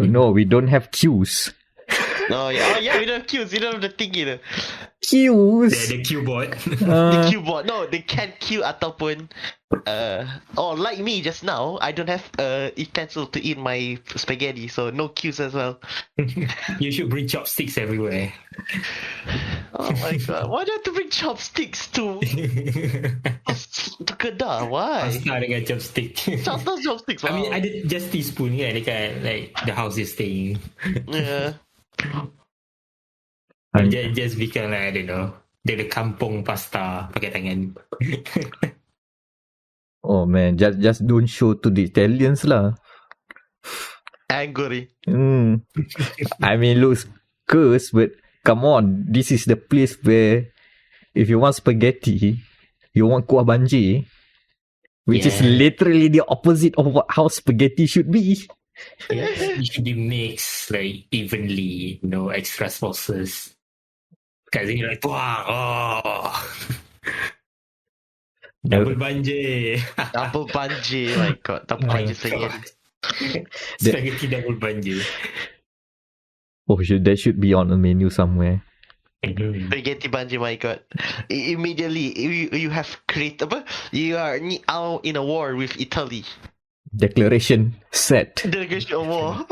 No, we don't have queues. Oh yeah, we don't have queues. We don't have the thing gitu. Queues. The keyboard. The keyboard. No, they can't queue ataupun or like me just now, I don't have utensil to eat my spaghetti, so no queues as well. You should bring chopsticks everywhere. Oh my god, why do you have to bring chopsticks to Kedah? Why? Pasta dengan chopstick. Chopsticks. I mean, wow. ada just teaspoon kan dekat like the house you're staying. Yeah. Just become like, I don't know, the kampung pasta pakai tangan. Oh man, just don't show to the Italians lah. Angry. I mean, looks cursed, but come on, this is the place where if you want spaghetti, you want kuah banjir, which is literally the opposite of how spaghetti should be. Yeah, it should be mixed like evenly, no extra sauces. Because then you're like, wow, double banjir. Double banjir, my god. Double banjir spaghetti. Spaghetti double banjir. Oh, that should be on a menu somewhere. Spaghetti banjir, my god. Immediately, you have created, you are now in a war with Italy. Declaration set. Delegation of war.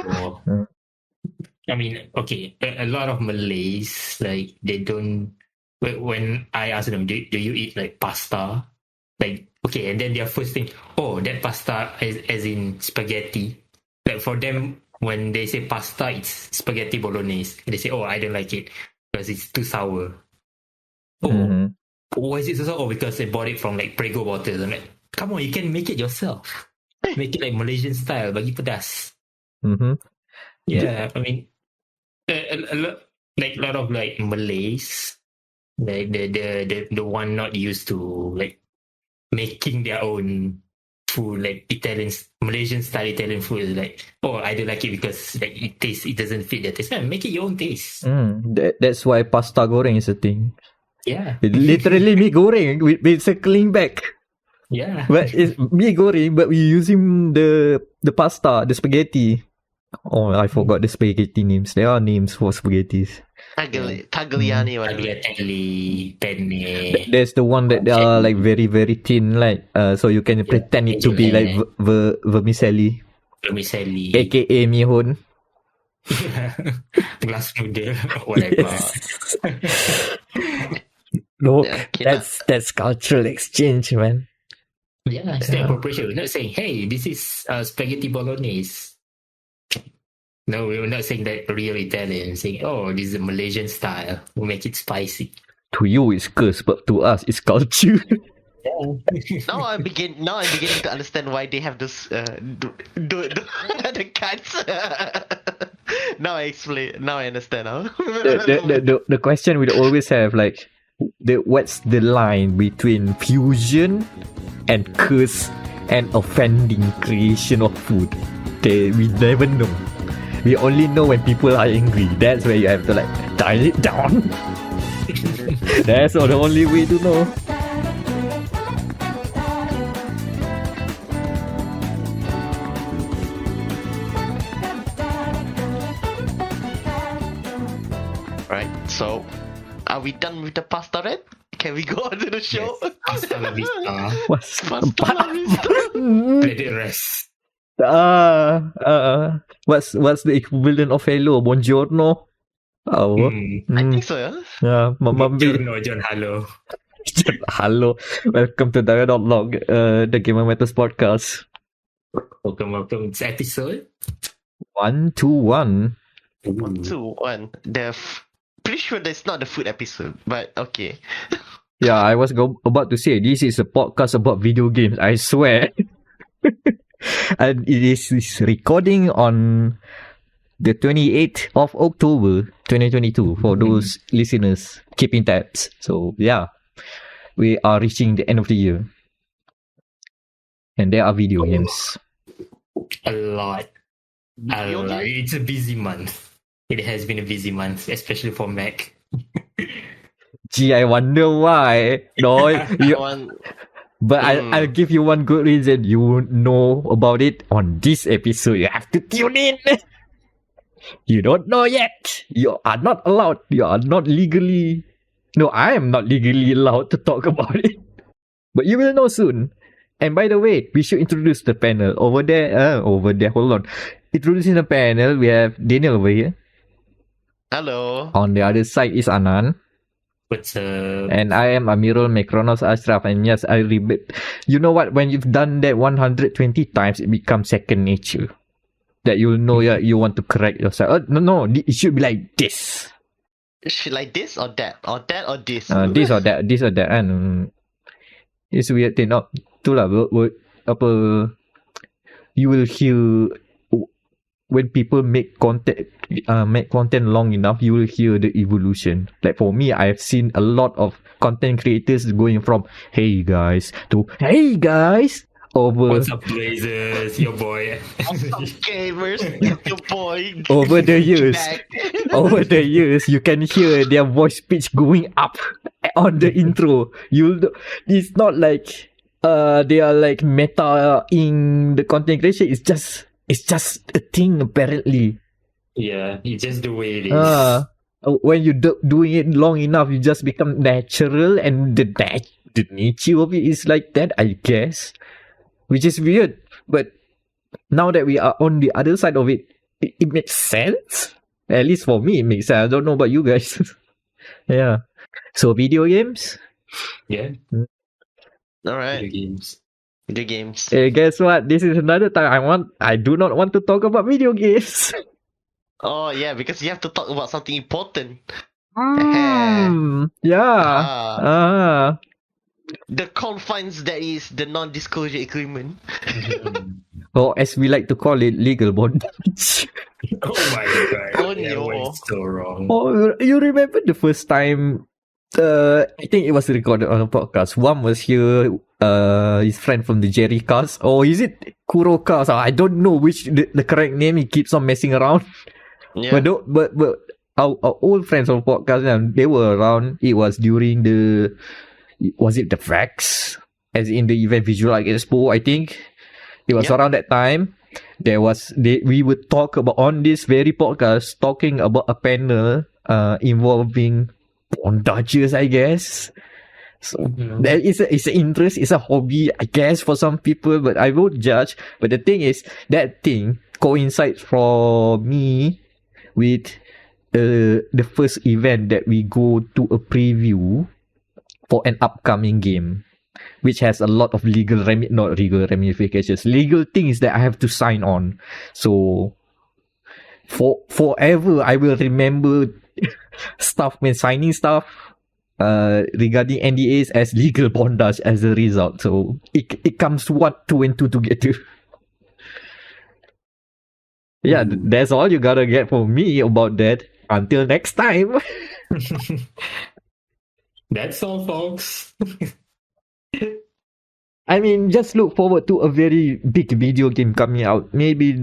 I mean, okay, a lot of Malays, like, they don't, when I ask them, do you eat, like, pasta? Like, okay, and then their first thing, oh, that pasta as in spaghetti. Like, for them, when they say pasta, it's spaghetti bolognese. And they say, oh, I don't like it because it's too sour. Oh, why is it so sour? Oh, because they bought it from, like, Prego bottles. I'm like, come on, you can make it yourself. Make it, like, Malaysian style, bagi pedas. Yeah, I mean, a lot of like Malays, like the one not used to like making their own food, like Malaysian style Italian food is like, oh, I don't like it because like it doesn't fit their taste. Man, make it your own taste. That's why pasta goreng is a thing. Yeah, literally mee goreng with circling back. Yeah, but it's mee goreng, but we're using the pasta, the spaghetti. Oh, I forgot the spaghetti names. There are names for spaghettis. Tagliani. Tagliatelle, penne. There's the one that they are like very, very thin, like so you can pretend it to be like vermicelli. Vermicelli. AKA mihun. Glass noodle, whatever. Look, that's cultural exchange, man. Yeah, it's the appropriation. We're not saying, hey, this is spaghetti bolognese. No, we're not saying that real Italian. We're saying, oh, this is a Malaysian style. We'll make it spicy. To you, it's curse, but to us, it's culture. Now I'm beginning to understand why they have this the cuts. Now I explain. Now I understand. Huh? The question we always have, like, what's the line between fusion and curse and offending creation of food? We never know. We only know when people are angry. That's where you have to like dial it down. That's the only way to know. Right, so are we done with the pasta then? Can we go on to the show? Yes. Pasta la vista. What's Pasta la vista. Let it rest. What's the equivalent of hello? Buongiorno? Oh, I think so, yeah. Yeah, Buongiorno, John. Hello. Hello. Welcome to dia.log, the Gamer Matters podcast. Welcome. It's episode 121. 121. Pretty sure that's not the food episode, but okay. Yeah, I was about to say this is a podcast about video games. I swear. And it is recording on the 28th of October 2022 for those listeners keeping tabs. So yeah, we are reaching the end of the year, and there are video games. A lot. It's a busy month. It has been a busy month, especially for Meck. Gee, I wonder why. No, but I'll give you one good reason. You know about it on this episode. You have to tune in. You don't know yet. You are not allowed. You are not legally. No, I am not legally allowed to talk about it. But you will know soon. And by the way, we should introduce the panel. Over there, hold on. Introducing the panel, we have Danial over here. Hello. On the other side is Anan. What's And I am Amirul Mekronos Ashraf. And yes, I read. You know what? When you've done that 120 times, it becomes second nature. That you'll know you want to correct yourself. No, it should be like this. Should like this or that? Or that or this? This or that. And it's weird thing. No, itulah apa you will hear when people make content long enough, you will hear the evolution. Like for me, I've seen a lot of content creators going from "Hey guys" to "Hey guys" over What's up, Blazers? Your boy. What's up, gamers? Your boy. over the years. Back. Over the years, you can hear their voice pitch going up on the intro. It's not like they are like meta in the content creation. It's just a thing apparently. Yeah, it's just the way it is. When you doing it long enough, you just become natural, and the nature of it is like that, I guess, which is weird. But now that we are on the other side of it, it makes sense. At least for me, it makes sense. I don't know about you guys. Yeah. So video games. Yeah. All right. Video games. Hey, guess what? This is another time I do not want to talk about video games. Oh yeah, because you have to talk about something important. Yeah. The confines that is the non-disclosure agreement. Or as we like to call it, legal bondage. Oh my god. Oh, That no. was so wrong. Oh, you remember the first time? I think it was recorded on a podcast. One was here, his friend from the Jerry cast, or is it Kuro cast? I don't know which the correct name. He keeps on messing around. Yeah. But our old friends on podcast, they were around. It was during was it the VAX? As in the Event Visual Art Expo, I think. It was around that time. We would talk about on this very podcast, talking about a panel involving bondages, I guess. So that is it's an interest, it's a hobby, I guess, for some people, but I won't judge. But the thing is, that thing coincides for me with the first event that we go to a preview for an upcoming game, which has a lot of legal ramifications, legal things that I have to sign on. So forever I will remember stuff when signing stuff regarding NDAs as legal bondage as a result. So it comes two and two together. Yeah, that's all you gotta get from me about that. Until next time. That's all, folks. I mean, just look forward to a very big video game coming out. Maybe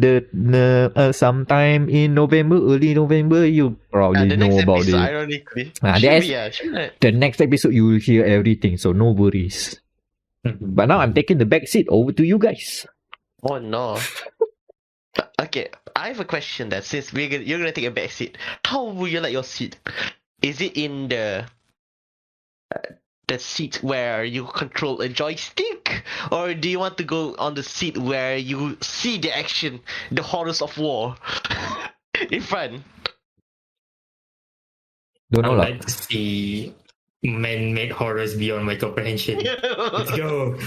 sometime in November, early November. You probably know about it. Ironically, the next episode you will hear everything, so no worries. But now I'm taking the back seat. Over to you guys. Oh no. Okay, I have a question that since you're gonna take a back seat, how would you like your seat? Is it in the seat where you control a joystick, or do you want to go on the seat where you see the action, the horrors of war in front? Don't know I'd lah. like to see man-made horrors beyond my comprehension. Let's go.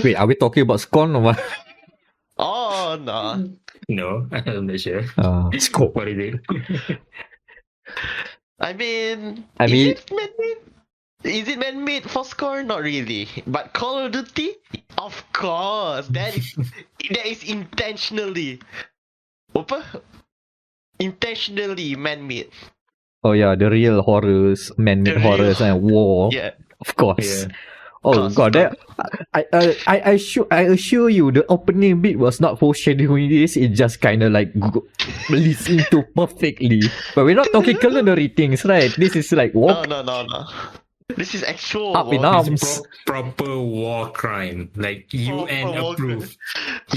Wait, are we talking about Scone or what? Oh no. No, I'm not sure. Scope. What is it? I mean, is it man-made? Is it man-made for Score? Not really. But Call of Duty? Of course. That is intentionally. Intentionally man-made. Oh yeah, the real horrors, man-made horrors and war. Yeah. Of course. Yeah. Oh god, that I assure you, the opening bit was not foreshadowing this. It just kind of like leads into perfectly. But we're not talking culinary things, right? This is like war. No. This is actual Up in war. arms. Proper war crime, like UN Proper war approved.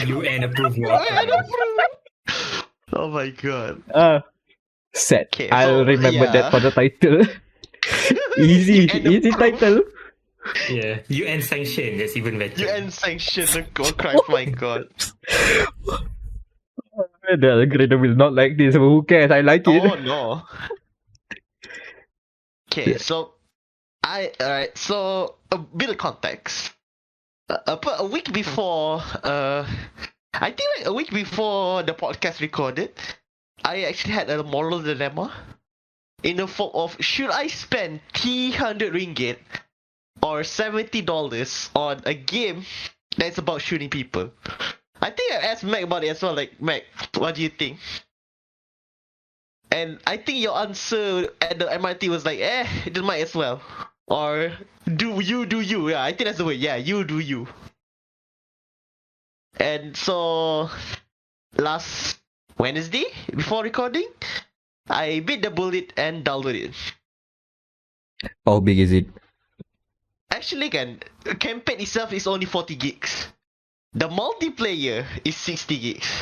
UN approved war crime. Oh my god. Sad. Okay, I'll so, remember that yeah. for the title. Easy title. Yeah, UN-sanctioned. That's even better. UN-Sanctioned Warcrime, my god. The algorithm will not like this, but who cares? I like it. Oh no. Okay, so alright, so a bit of context. About a week before, I think like a week before the podcast recorded, I actually had a moral dilemma in the form of should I spend 300 ringgit or $70 on a game that's about shooting people. I think I asked Meck about it as well, like, Meck, what do you think? And I think your answer at the MRT was like, it might as well. Or, do you. Yeah, I think that's the way. Yeah, you do you. And so, last Wednesday, before recording, I bit the bullet and downloaded it. How big is it? Actually, campaign itself is only 40 gigs. The multiplayer is 60 gigs.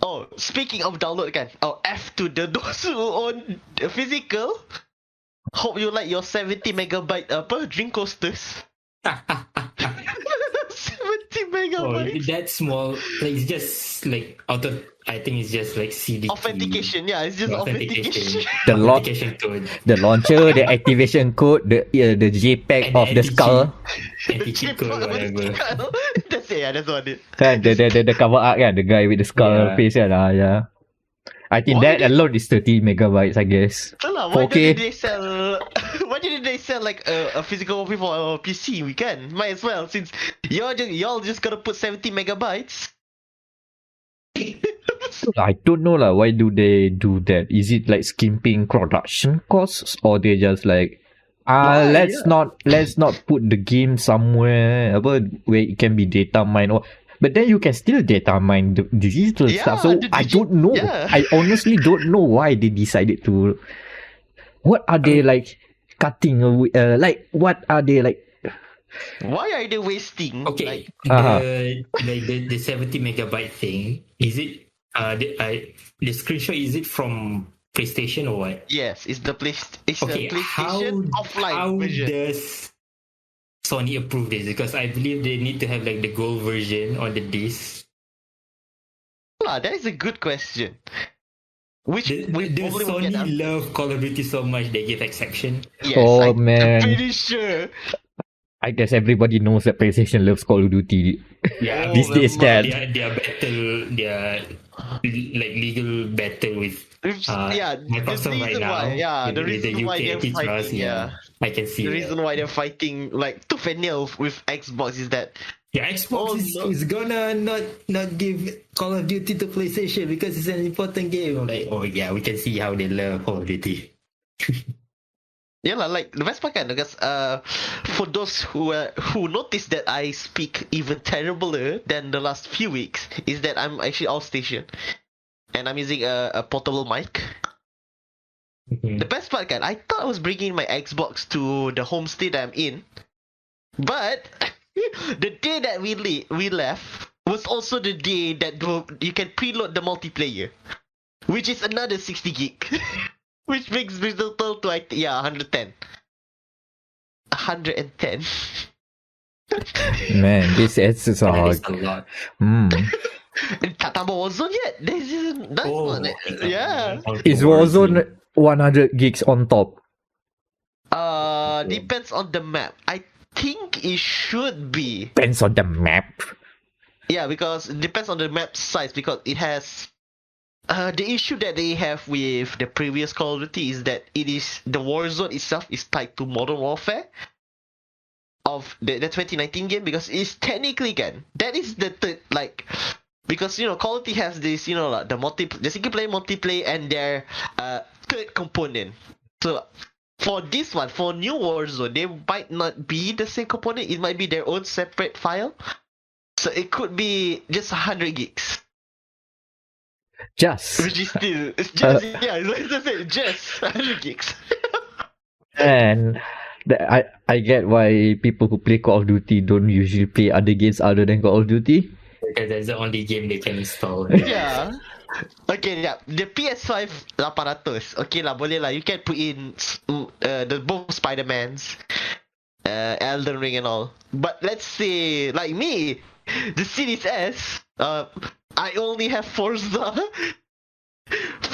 Oh, speaking of download F to the those who own the physical. Hope you like your 70 megabyte drink coasters. 70 megabytes. That small. Like, it's just like out of. I think it's just like CD. Authentication, yeah, it's just authentication. Authentication code. The launcher, the activation code, the JPEG And of the skull. Anti-cheat code, whatever. That's it, yeah, that's what it. The cover art, the guy with the skull face, yeah. I think that alone is 30 megabytes, I guess. Why 4K. didn't they sell? Why didn't they sell like a physical copy for a PC? We can, might as well, since y'all just gotta put 70 megabytes. I don't know why do they do that? Is it like skimping production costs, or they just like let's not put the game somewhere where it can be data mined, or but then you can still data mine the digital stuff. So I don't know. Yeah. I honestly don't know why they decided to. What are they like cutting away? What are they like? Why are they wasting? Okay, the 70 megabyte thing, is it the screenshot, is it from PlayStation or what? Yes, it's the PlayStation How offline version. Does Sony approve this? Because I believe they need to have like the gold version on the disc. That is a good question. Which we Does probably will get Sony answer. love Call of Duty so much they give exception? Yes, Man. I'm pretty sure. I guess everybody knows that PlayStation loves Call of Duty. Yeah, These days, their like legal battle with Microsoft the right reason now. why, the with reason why they're antitrust, fighting, I can see the that. reason why they're fighting like tooth and nail with Xbox is that Xbox is gonna not give Call of Duty to PlayStation because it's an important game. I'm like, we can see how they love Call of Duty. like the best part because for those who noticed that I speak even terribler than the last few weeks is that I'm actually off station and I'm using a portable mic. Mm-hmm. The best part I thought I was bringing my Xbox to the homestay that I'm in, but the day that we left was also the day that you can preload the multiplayer, which is another 60 gig. Which makes me total to 110. 110. Man, this is That is a lot. Tak tambah Warzone yet. That's not it. Yeah. Is Warzone 100 gigs on top? Depends on the map. I think it should be. Depends on the map. Yeah, because it depends on the map size because it has. The issue that they have with the previous Call of Duty is that the Warzone itself is tied to Modern Warfare of the 2019 game because it's technically that is the third because Call of Duty has this the single player multiplayer and their third component. So for this one, for new Warzone, they might not be the same component. It might be their own separate file. So it could be just 100 gigs. Which is still, it's just, just 100 gigs. And I get why people who play Call of Duty don't usually play other games other than Call of Duty. Because that's the only game they can install. Yeah. Okay, yeah. The PS5 800. Okay lah, boleh lah. You can put in the both Spider-Mans, Elden Ring and all. But let's say, like me, the Series S, I only have Forza.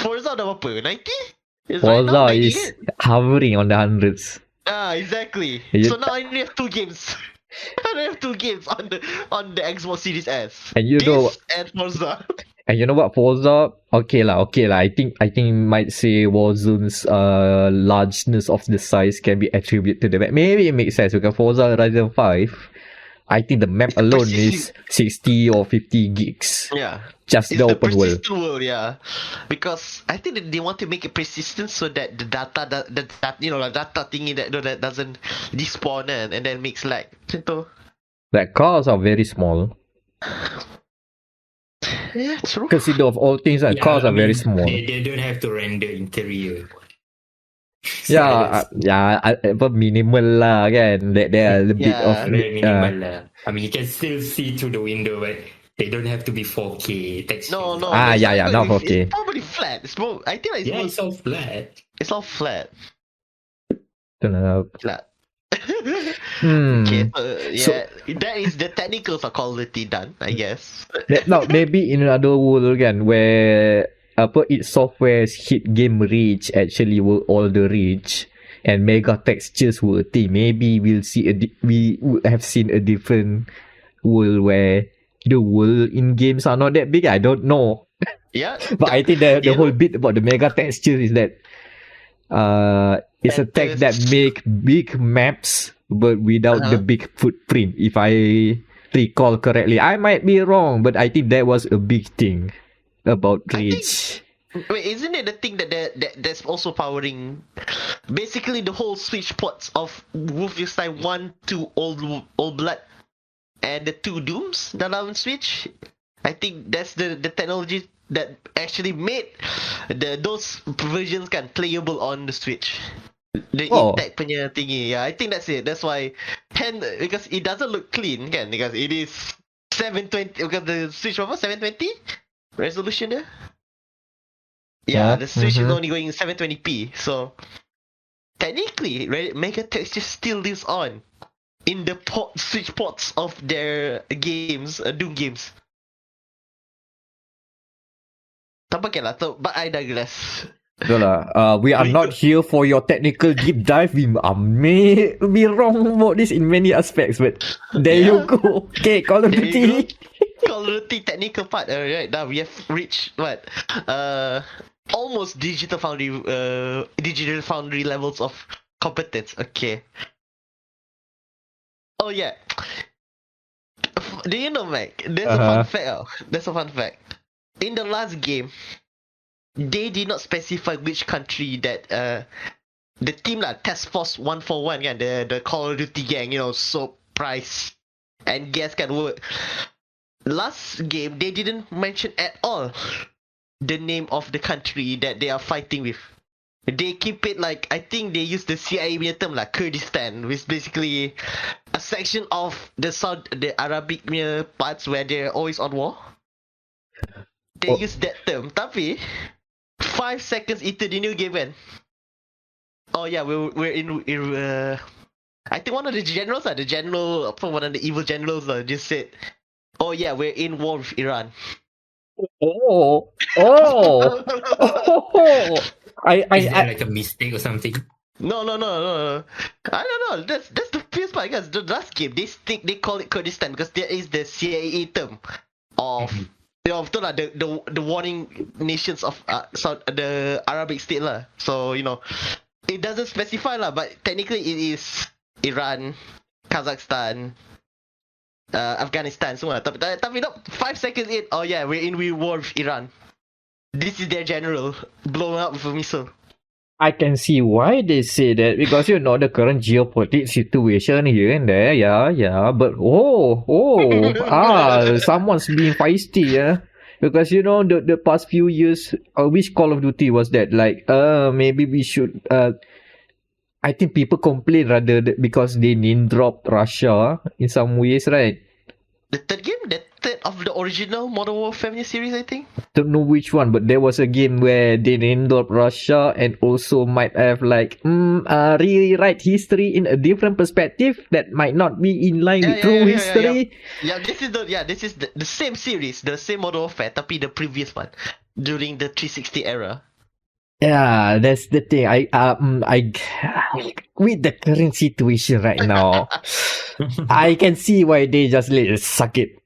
Forza dah berapa? 90? Forza is hovering on the hundreds. Exactly. You- So now I only have 2 games. I only have 2 games on the Xbox Series S. And you know, This and Forza. and you know what, Forza, okay lah. I think might say Warzone's largeness of the size can be attributed to the map. Maybe it makes sense because Forza Horizon 5, I think the map alone is 60 or 50 gigs. Yeah. Just It's the the open world. persistent world, yeah. Because I think that they want to make it persistent so that the data, the data thingy that doesn't despawn and then makes lag. Macam tu. Like cars are very small. Yeah, true. Consider of all things, cars I are very mean, small. They don't have to render interior. But minimal lah kan. There are a bit Yeah, of Very minimal lah. I mean, you can still see through the window, but they don't have to be 4K textures. No. yeah, not okay. It's probably flat. I think like Yeah, it's all flat. it's all flat. Flat. Okay, so that is the technicals of Call of Duty done, I guess. Now maybe in another world kan where its software's hit game reach actually were all the reach and mega textures were a thing. Maybe we would have seen a different world where the world in games are not that big. I don't know. Yeah. But I think the whole bit about the mega textures is that it's a tech that make big maps but without the big footprint. If I recall correctly, I might be wrong, but I think that was a big thing about reach. Wait, isn't it the thing that's also powering basically the whole Switch ports of Wolfenstein 1 to Old Blood and the 2 Dooms dalam Switch? I think that's the technology that actually made those versions kan playable on the Switch. The intact punya thingy. Yeah, I think that's it. That's why because it doesn't look clean kan, because it is 720 because the Switch over 720 resolution there. Yeah, the Switch is only going 720p. So technically, mega texture still lives on in the Switch ports of their games, Doom games. Tak pakai lah, but I digress. We are not here for your technical deep dive. We may be wrong about this in many aspects, but there you go. Okay, Call of Duty. Call of Duty technical part. Right now we have reached what? Almost digital foundry levels of competence. Okay. Oh yeah. Do you know, Meck? There's a fun fact. There's a fun fact. In the last game, they did not specify which country that the team lah, Task Force 141 kan, the Call of Duty gang, Soap, Price, and Gas kan work. Last game, they didn't mention at all the name of the country that they are fighting with. They keep it like, I think they use the CIA punya term lah, Kurdistan, which is basically a section of the Arabic punya parts where they're always on war. They use that term. Tapi 5 seconds into the new game kan. Oh yeah, we're in I think one of the generals one of the evil generals just said, oh yeah, we're in war with Iran. Is that like a mistake or something? No. I don't know. That's the fierce part, guys. The last game they call it Kurdistan because there is the CIA term of betul lah, the warning nations of the Arabic state lah. So it doesn't specify lah, but technically it is Iran, Kazakhstan, Afghanistan semua. Tapi 5 seconds in, oh yeah, we're in war with Iran. This is their general blown up with a missile. I can see why they say that because the current geopolitical situation here and there. Yeah. But someone's being feisty, yeah. Because the past few years, which Call of Duty was that? Like, maybe we should. I think people complain rather because they name dropped Russia in some ways, right? The third game, that instead of the original Modern Warfare series, I think. Don't know which one, but there was a game where they named up Russia and also might have like rewrite history in a different perspective that might not be in line with true history. Yeah, this is the same series, the same Modern Warfare, tapi the previous one during the 360 era. Yeah, that's the thing. I with the current situation right now, I can see why they just let us suck it.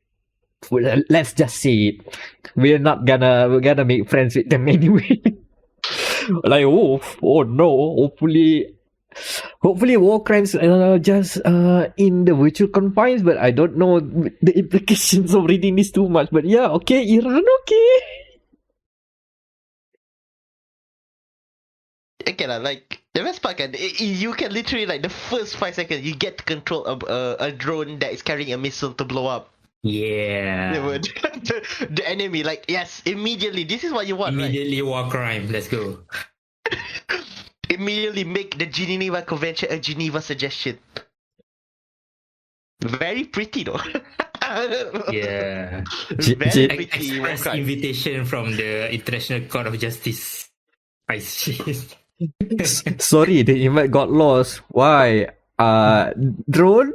Well, let's just say it. We're gonna make friends with them anyway. Like oh no, hopefully war crimes just in the virtual confines, but I don't know the implications of reading this too much. But yeah, okay, Iran, okay. Okay, like the best part, you can literally like the first 5 seconds you get to control a drone that is carrying a missile to blow up. Yeah. The enemy, like yes, immediately. This is what you want, Immediately warcrime. Let's go. Immediately make the Geneva Convention a Geneva suggestion. Very pretty though. Yeah. Very pretty. Express invitation from the International Court of Justice. I see. Sorry, the invite got lost. Why? Drone?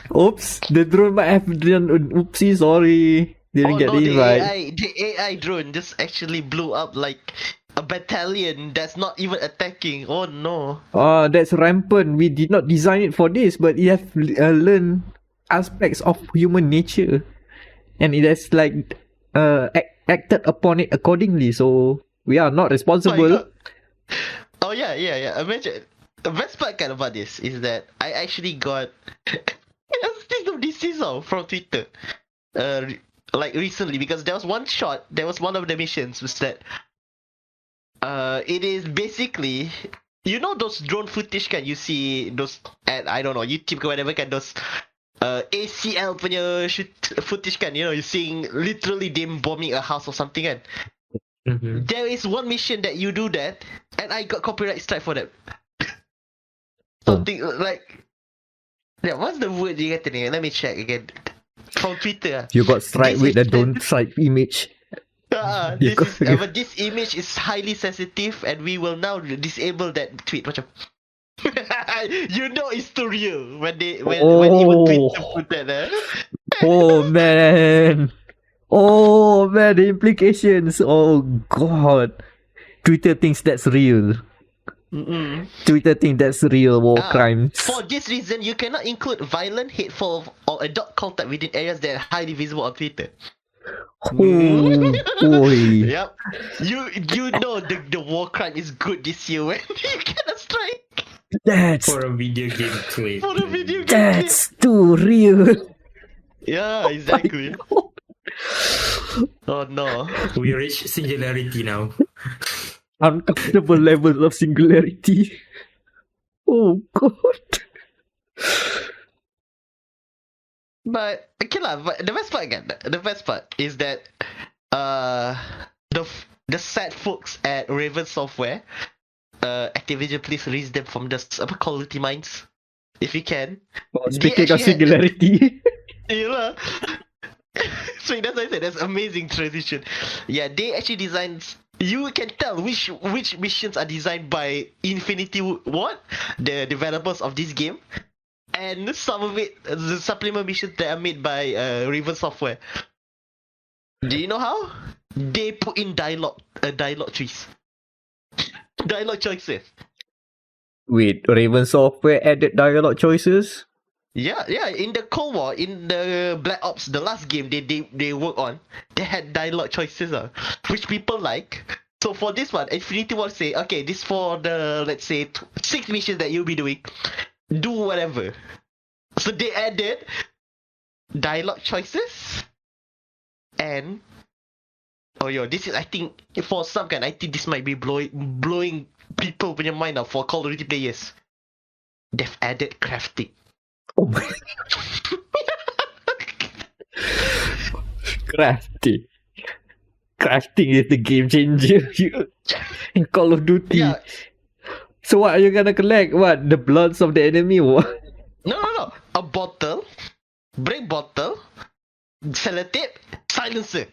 Oops, the drone might have done an oopsie, sorry. Didn't get the invite. The AI drone just actually blew up like a battalion that's not even attacking. Oh no. That's rampant. We did not design it for this, but it has learned aspects of human nature. And it has like acted upon it accordingly, so we are not responsible. Oh yeah. Imagine the best part about this is that I actually got this from Twitter, like recently, because there was one shot. There was one of the missions was that, it is basically, you know those drone footage kan you see those at I don't know YouTube ke whatever kan those ACL punya footage kan, you know, you're seeing literally them bombing a house or something kan. Mm-hmm. There is one mission that you do that, and I got copyright strike for that. Something like, yeah, what's the word you get in? Let me check again. From Twitter. You got strike with the don't strike image. But this image is highly sensitive, and we will now disable that tweet. Macam, you know it's too real when even Twitter put that. Oh man. Oh man, the implications. Oh god. Twitter thinks that's real. Mm-mm. Twitter thinks that's real war crimes. For this reason, you cannot include violent, hateful, or adult content within areas that are highly visible on Twitter. Oi. Yep. You know the war crime is good this year when you get a strike. That's For a video game clip. For a video game. That's too real. Yeah, exactly. Oh no. We reach singularity now. Uncomfortable levels of singularity. Oh god. But okay lah. But the best part is that the sad folks at Raven Software, Activision, please release them from the quality mines if you can. Speaking of singularity. Yeah. So that's why I said that's amazing transition. Yeah, they actually designed. You can tell which missions are designed by Infinity Ward, the developers of this game, and some of it, the supplement missions that are made by Raven Software. Do you know how? They put in dialogue choices. Dialogue choices. Wait, Raven Software added dialogue choices? Yeah. In the Cold War, in the Black Ops, the last game they work on, they had dialogue choices, which people like. So for this one, Infinity Ward say, okay, this for the, let's say 6 missions that you'll be doing, do whatever. So they added dialogue choices, and this is, I think, for some kind, I think this might be blowing people in your mind now for Call of Duty players. They've added crafting. Oh my. Crafting. Crafting is the game changer in Call of Duty. Yeah. So what are you gonna collect? What? The bloods of the enemy? What? No. A bottle. Break bottle. sellotape, silencer.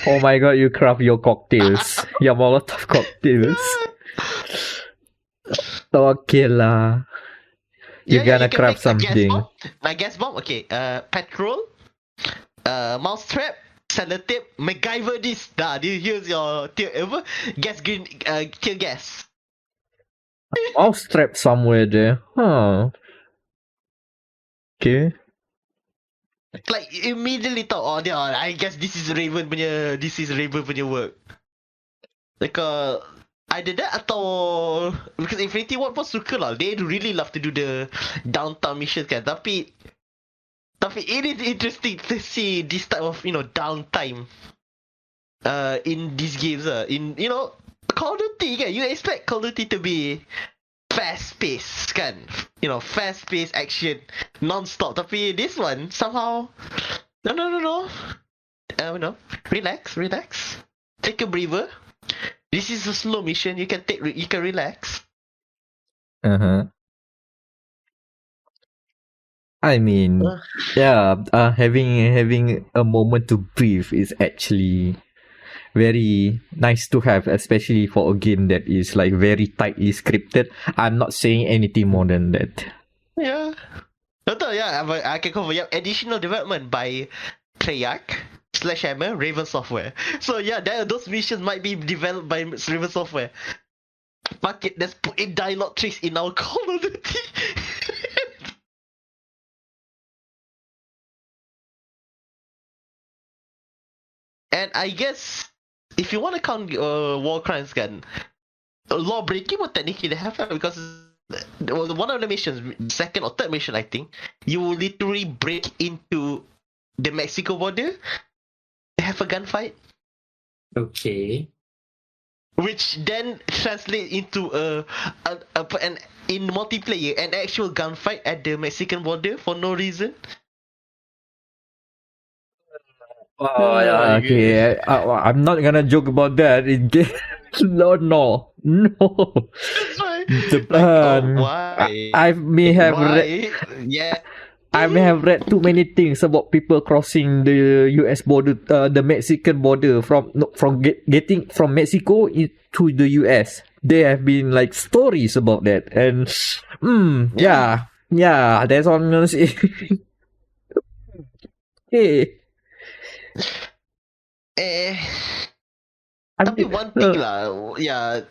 Oh my god, you craft your cocktails. Your Molotov cocktails. Okay lah. You Yeah, gonna you can craft make a gas something. bomb. My gas bomb, okay. Petrol, mousetrap, sellotape, MacGyver this. Here's your gas green, kill gas. Mouse trap somewhere there. Huh. Okay. Like immediately thought, oh, yeah, I guess this is Raven punya work. Like either that atau because Infinity Ward pun suka lah. They really love to do the downtown missions kan. Tapi it is interesting to see this type of downtime in these games in Call of Duty kan. You expect Call of Duty to be fast paced kan, fast paced action non-stop, tapi this one somehow no, relax, take a breather. This is a slow mission. You can relax. I mean, yeah, having a moment to breathe is actually very nice to have, especially for a game that is like very tightly scripted. I'm not saying anything more than that. Yeah. Betul, yeah. I can cover. Yeah, additional development by Treyarch, Sledgehammer, Raven Software. So yeah, those missions might be developed by Raven Software. Fuck it, let's put in dialogue tricks in our Call of Duty. And I guess if you want to count war crimes kan, law breaking will technically have because one of the missions, second or third mission I think, you will literally break into the Mexico border, have a gunfight. Okay. Which then translates into an in multiplayer an actual gunfight at the Mexican border for no reason. Oh yeah, okay. I'm not gonna joke about that. No. That's right. Why? I may have read. Yeah. I may have read too many things about people crossing the US border, the Mexican border getting from Mexico to the US. There have been like stories about that, and yeah, that's all I'm gonna say. Hey. Tapi one thing lah, yeah.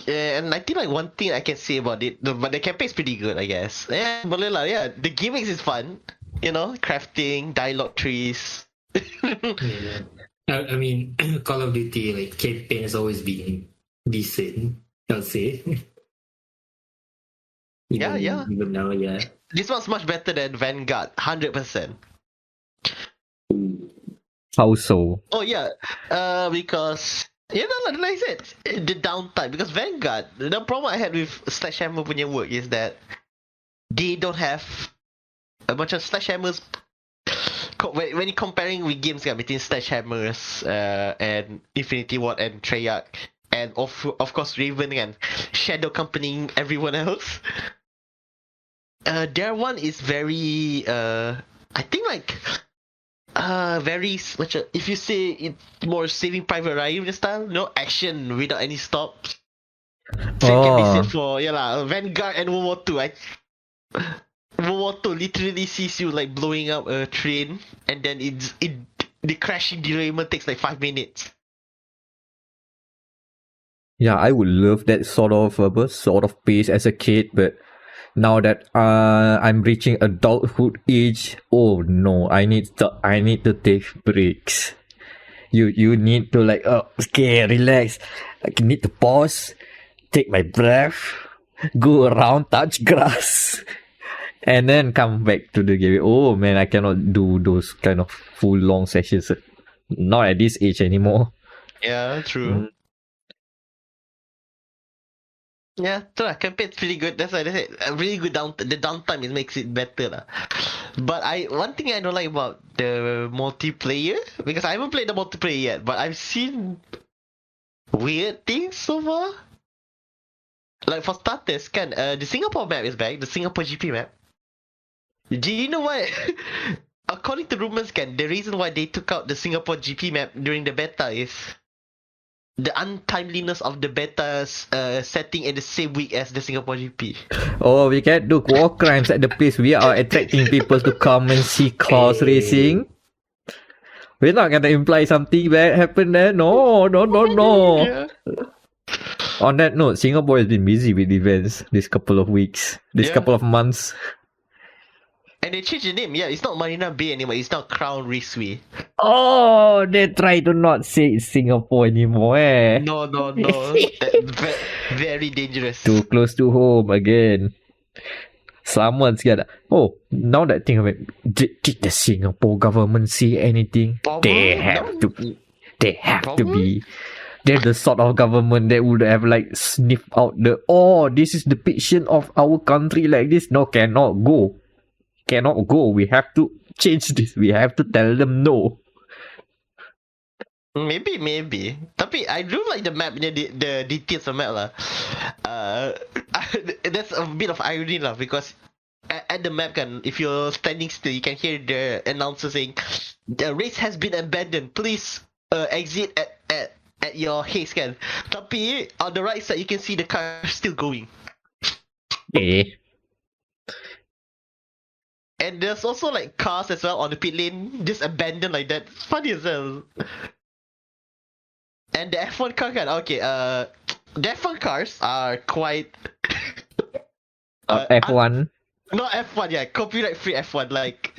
And I think like one thing I can say about it, but the campaign is pretty good, I guess. Yeah, boleh lah. Yeah, the gimmicks is fun. Crafting, dialogue trees. Yeah. I mean, Call of Duty like campaign has always been decent, I'll say. Yeah. Even now, yeah. This one's much better than Vanguard, 100%. How so? Oh yeah, because like I said, the downtime. Because Vanguard, the problem I had with Sledgehammer punya work is that they don't have a bunch of Sledgehammers. When you're comparing with games between Sledgehammers and Infinity Ward and Treyarch, and of course Raven and shadow accompanying everyone else, their one is very I think like very much if you say it's more Saving Private Ryan style, action without any stops. Same can be said for Vanguard and World War II. World War II literally sees you like blowing up a train, and then the crashing derailment takes like 5 minutes. Yeah, I would love that sort of pace as a kid, but now that I'm reaching adulthood age, oh no, I need to take breaks. You need to like, okay, relax. I need to pause, take my breath, go around, touch grass, and then come back to the game. Oh man, I cannot do those kind of full long sessions. Not at this age anymore. Yeah, true. Yeah, true. Campaign's pretty good. That's why I said a really good the downtime makes it better lah. But one thing I don't like about the multiplayer, because I haven't played the multiplayer yet, but I've seen weird things so far. Like for starters, the Singapore map is back, the Singapore GP map. Do you know what? according to rumors, the reason why they took out the Singapore GP map during the beta is the untimeliness of the beta's setting in the same week as the Singapore GP. Oh, we can't do war crimes at the place we are attracting people to come and see cars racing. We're not gonna imply something bad happened there. No. Yeah. On that note, Singapore has been busy with events this couple of weeks, Yeah. couple of months. And they changed the name. Yeah, it's not Marina Bay anymore. It's now Crown Raceway. Oh, they try to not say it's Singapore anymore, eh? No. That, very dangerous. Too close to home again. Someone's gotta. Oh, now that I think of it, did the Singapore government say anything? They have to. They have to be. They're the sort of government that would have like sniffed out this is the depiction of our country like this. No, cannot go. We have to change this. We have to tell them no. Maybe. Tapi I do like the map, the details of map lah. That's a bit of irony lah, because at the map if you're standing still, you can hear the announcer saying, "The race has been abandoned. Please exit at your haste kan." Tapi on the right side, you can see the car still going. And there's also like cars as well on the pit lane, just abandoned like that. Funny as well. And the F1 car the F1 cars are quite F1. not F1, yeah, copyright free F1, like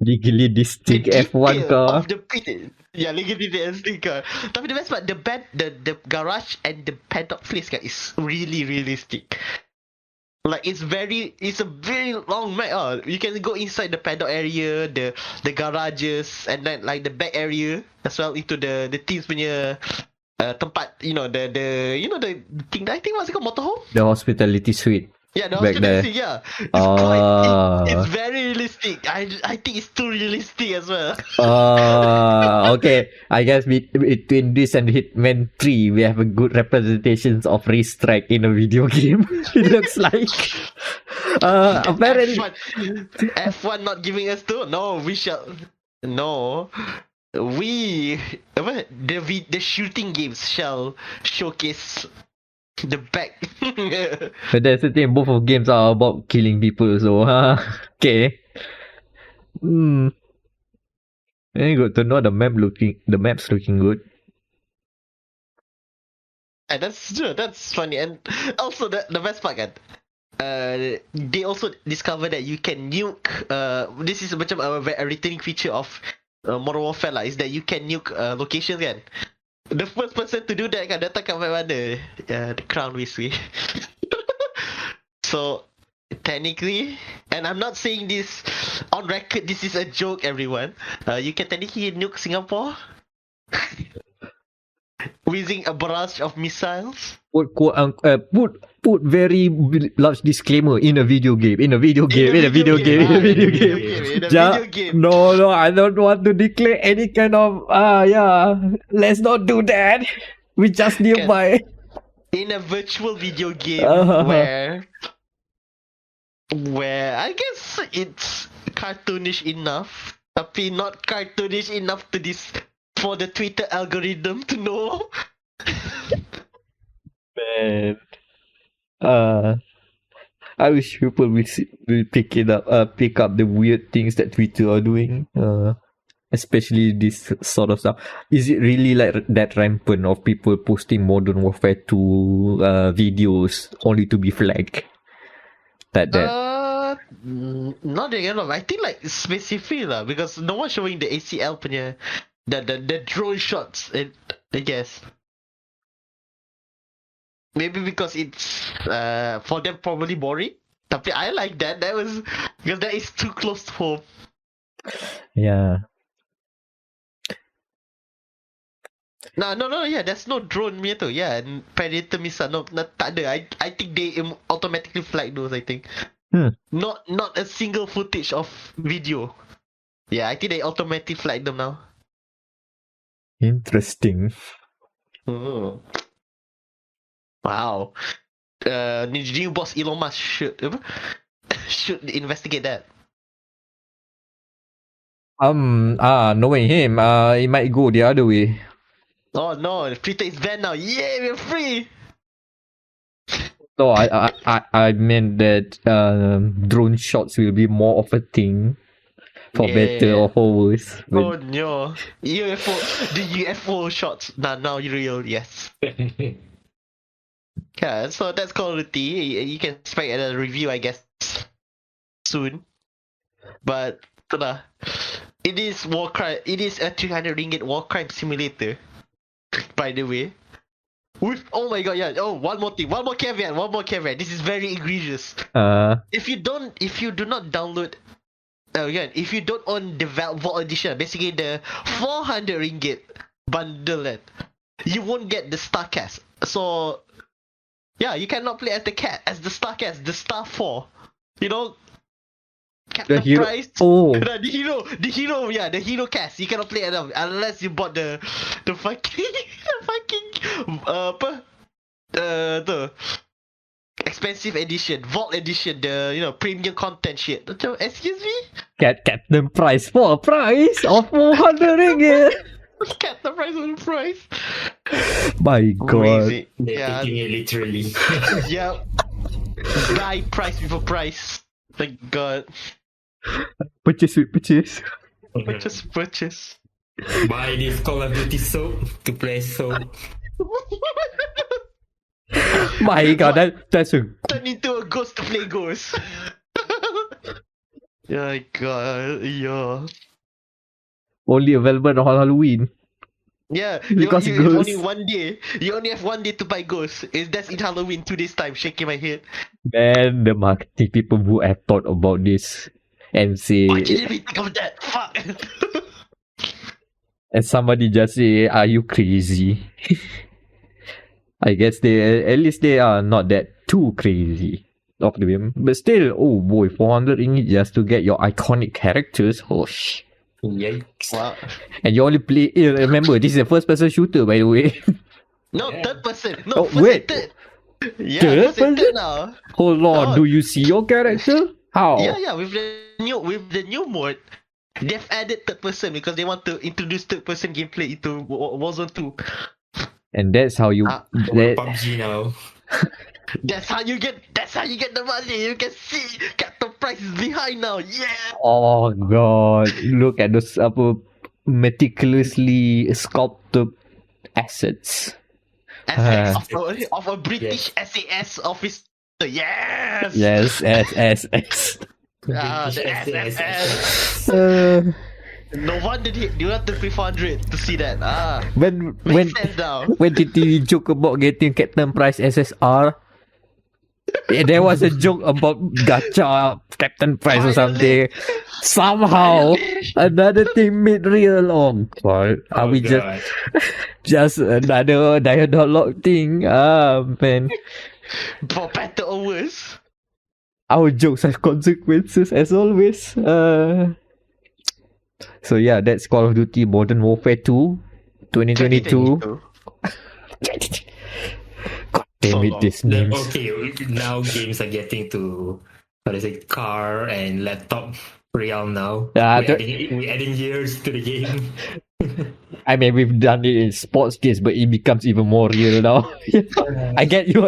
Legally distinct F1 car. of the pit. Yeah, legally distinct car. Tapi the best part, the garage and the paddock place is really realistic. Like it's a very long map. You can go inside the paddock area, the garages, and then like the back area as well into the teams punya tempat, the thing, I think what's it called, motorhome? The hospitality suite. Yeah, the back there. hospitality, yeah. It's very realistic. I think it's too realistic as well. Okay. I guess between this and Hitman 3, we have a good representations of racetrack in a video game. It looks like. Apparently. F1 not giving us two? No, we shall. No. The shooting games shall showcase the back. But that's the thing, both of games are about killing people, so okay. Very good to know the map's looking good. And that's funny. And also the best part they also discovered that you can nuke this is macam a returning feature of Modern Warfare lah, is that you can nuke locations kan. The first person to do that datang kat mana? The Crown Raceway. So technically, and I'm not saying this on record, this is a joke everyone, you can technically nuke Singapore using a barrage of missiles. Put very large disclaimer in a video game. In a video game. No, I don't want to declare any kind of let's not do that. We just nearby. In a virtual video game where I guess it's cartoonish enough, tapi not cartoonish enough for the Twitter algorithm to know. Man, I wish people will pick up the weird things that Twitter are doing. Especially this sort of stuff. Is it really like that rampant of people posting Modern Warfare 2 videos only to be flagged? Not again. I think like specific lah, because no one showing the ACL punya the drone shots. I guess maybe because it's for them probably boring. Tapi I like that. That was because that is too close to home. Yeah. No, yeah, there's no drone punya tu. Yeah, and Predator missile, no, tak ada. I think they automatically flag those, I think. Not a single footage of video. Yeah, I think they automatically flag them now. Interesting. Oh. Wow. New boss Elon Musk should. should investigate that. Knowing him, it might go the other way. Oh no, Twitter is banned now. Yay, we're free. So I meant that drone shots will be more of a thing, for better or for worse. Oh no, UFO, the UFO shots. Now real, yes. Yeah, so that's Call of Duty. You can expect a review, I guess, soon. But it is Warcrime. It is a 300 ringgit Warcrime simulator. By the way, with oh my god, yeah. Oh, one more caveat. This is very egregious. If you do not download, if you don't own the Vault Edition, basically the 400 ringgit bundle, you won't get the Star Cast. So yeah, you cannot play as the Star Cast, the Star 4. You know, Captain Price. Oh, the hero cast. You cannot play it unless you bought the the expensive edition, Vault Edition, the premium content shit. Excuse me? Captain Price for a price of 400 ringgit. Captain Price for the price. My god. Crazy. They're taking it literally. Yeah. Buy price before price. Thank God. Purchase. Purchase. Buy this Call of Duty soap to play soap. My god, that's a Turn into a ghost to play ghost. Yeah, God, yeah. only available on Halloween. Yeah, Because you ghost. only one day. You only have one day to buy ghost. That's in Halloween, 2 days time. Shaking my head. Man, the marketing people who have thought about this and say, Why didn't we think of that? Fuck. and somebody just say, "Are you crazy?" I guess at least they are not that too crazy of them, but still, oh boy, 400 ringgit just to get your iconic characters. Oh shit. Yikes. Wow. And you only play. Remember, this is a first-person shooter, by the way. No, Yeah. third person. No, Oh, first wait. and third. Yeah, Third first and person? third now. Hold on, Oh. do you see your character? How? Yeah, with the new mode, they've added third person because they want to introduce third person gameplay into Warzone 2. And that's how you. Ah. that- PUBG now. That's how you get the money. You can see Captain Price is behind now. Yeah. Oh god, look at those meticulously sculpted assets. SS of a British SAS officer. Yes. Yes, S. Ah, the SSS. No wonder you have to pay 400 to see that. when Makes sense now. when TT joke about getting Captain Price SSR, there was a joke about gacha Captain Price or something. Somehow another thing made real. Oh god, are we God. just another dia.log thing? Man, For better or worse. our jokes have consequences as always. So yeah, that's Call of Duty Modern Warfare 2 2022. God damn it, this names. Okay, now games are getting to car and laptop realm now. Yeah, we're adding years to the game. I mean, we've done it in sports games, but it becomes even more real now. I get you.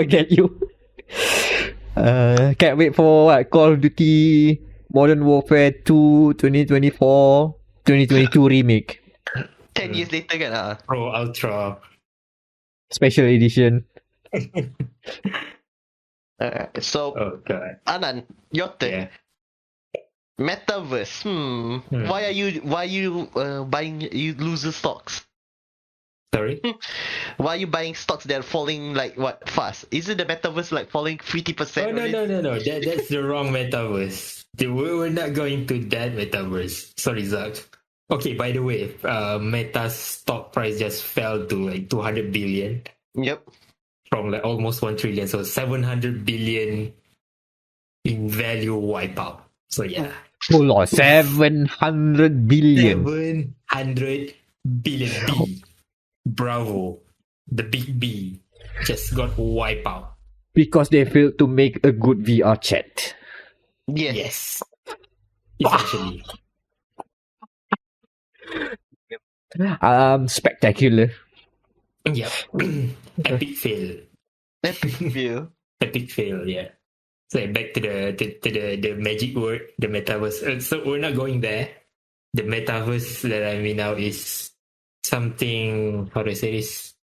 Can't wait for what? Call of Duty Modern Warfare 2 2022 remake. 10 years later kan. Pro Ultra. Special edition. So, Oh god. Anan, your turn. Yeah. Metaverse. Why are you buying loser stocks? Sorry? Why are you buying stocks that are falling like what fast? Isn't the Metaverse like falling 50%? Oh no. That's the wrong Metaverse. We're not going to that Metaverse. Sorry, Zach. Okay, by the way, Meta's stock price just fell to like 200 billion Yep. from like almost 1 trillion. So 700 billion in value wipeout. So yeah. Hold on, 700 billion. 700 billion B. Bravo. The big B just got wiped out. Because they failed to make a good VR chat. Yes. Essentially. Spectacular. Yep. Epic fail. Epic fail. Epic fail, yeah. So back to the magic word, the metaverse. So we're not going there. The metaverse that I'm in now is something, how do I say this,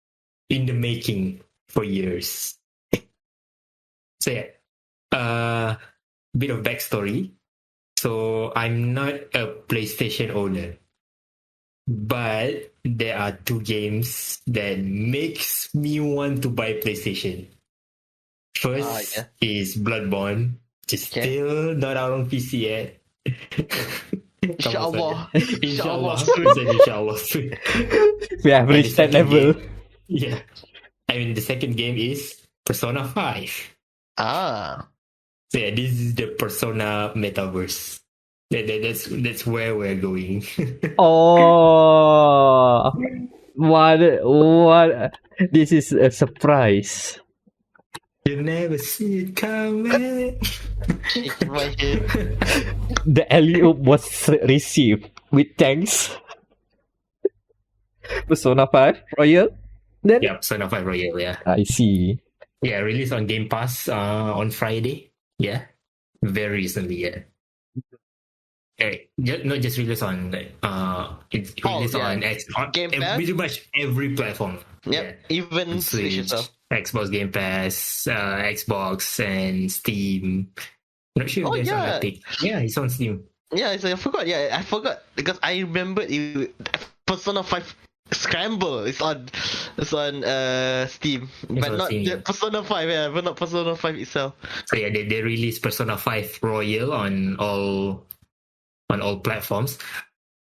in the making for years. So yeah, bit of backstory. So I'm not a PlayStation owner, but there are two games that makes me want to buy PlayStation. First Yeah. is Bloodborne, which is Okay. still not out on PC yet. Inshallah. Inshallah. soon. Inshallah soon. We have And the reached that second level. game- yeah. I mean, the second game is Persona 5. Ah. So yeah, this is the Persona metaverse. That's where we're going. Oh, what? This is a surprise. You never see it coming. Shaking my head. The alley-oop was received with thanks. Persona 5 Royal. Then Yeah, Persona 5 Royal, yeah. I see. Yeah, released on Game Pass on Friday. Yeah. Very recently, yeah. Not just released on it's released yeah. on Game Pass? pretty much every platform. Yep. Even Switch as well. Xbox Game Pass, Xbox and Steam. Not sure if Oh, there's on yeah. Epic. Yeah, it's on Steam. Yeah, I forgot. Yeah, I forgot because I remember Persona 5 Scramble. It's on Steam, but on not Steam, the yeah. Persona 5. Yeah, but not Persona 5 itself. So yeah, they released Persona 5 Royal on all platforms.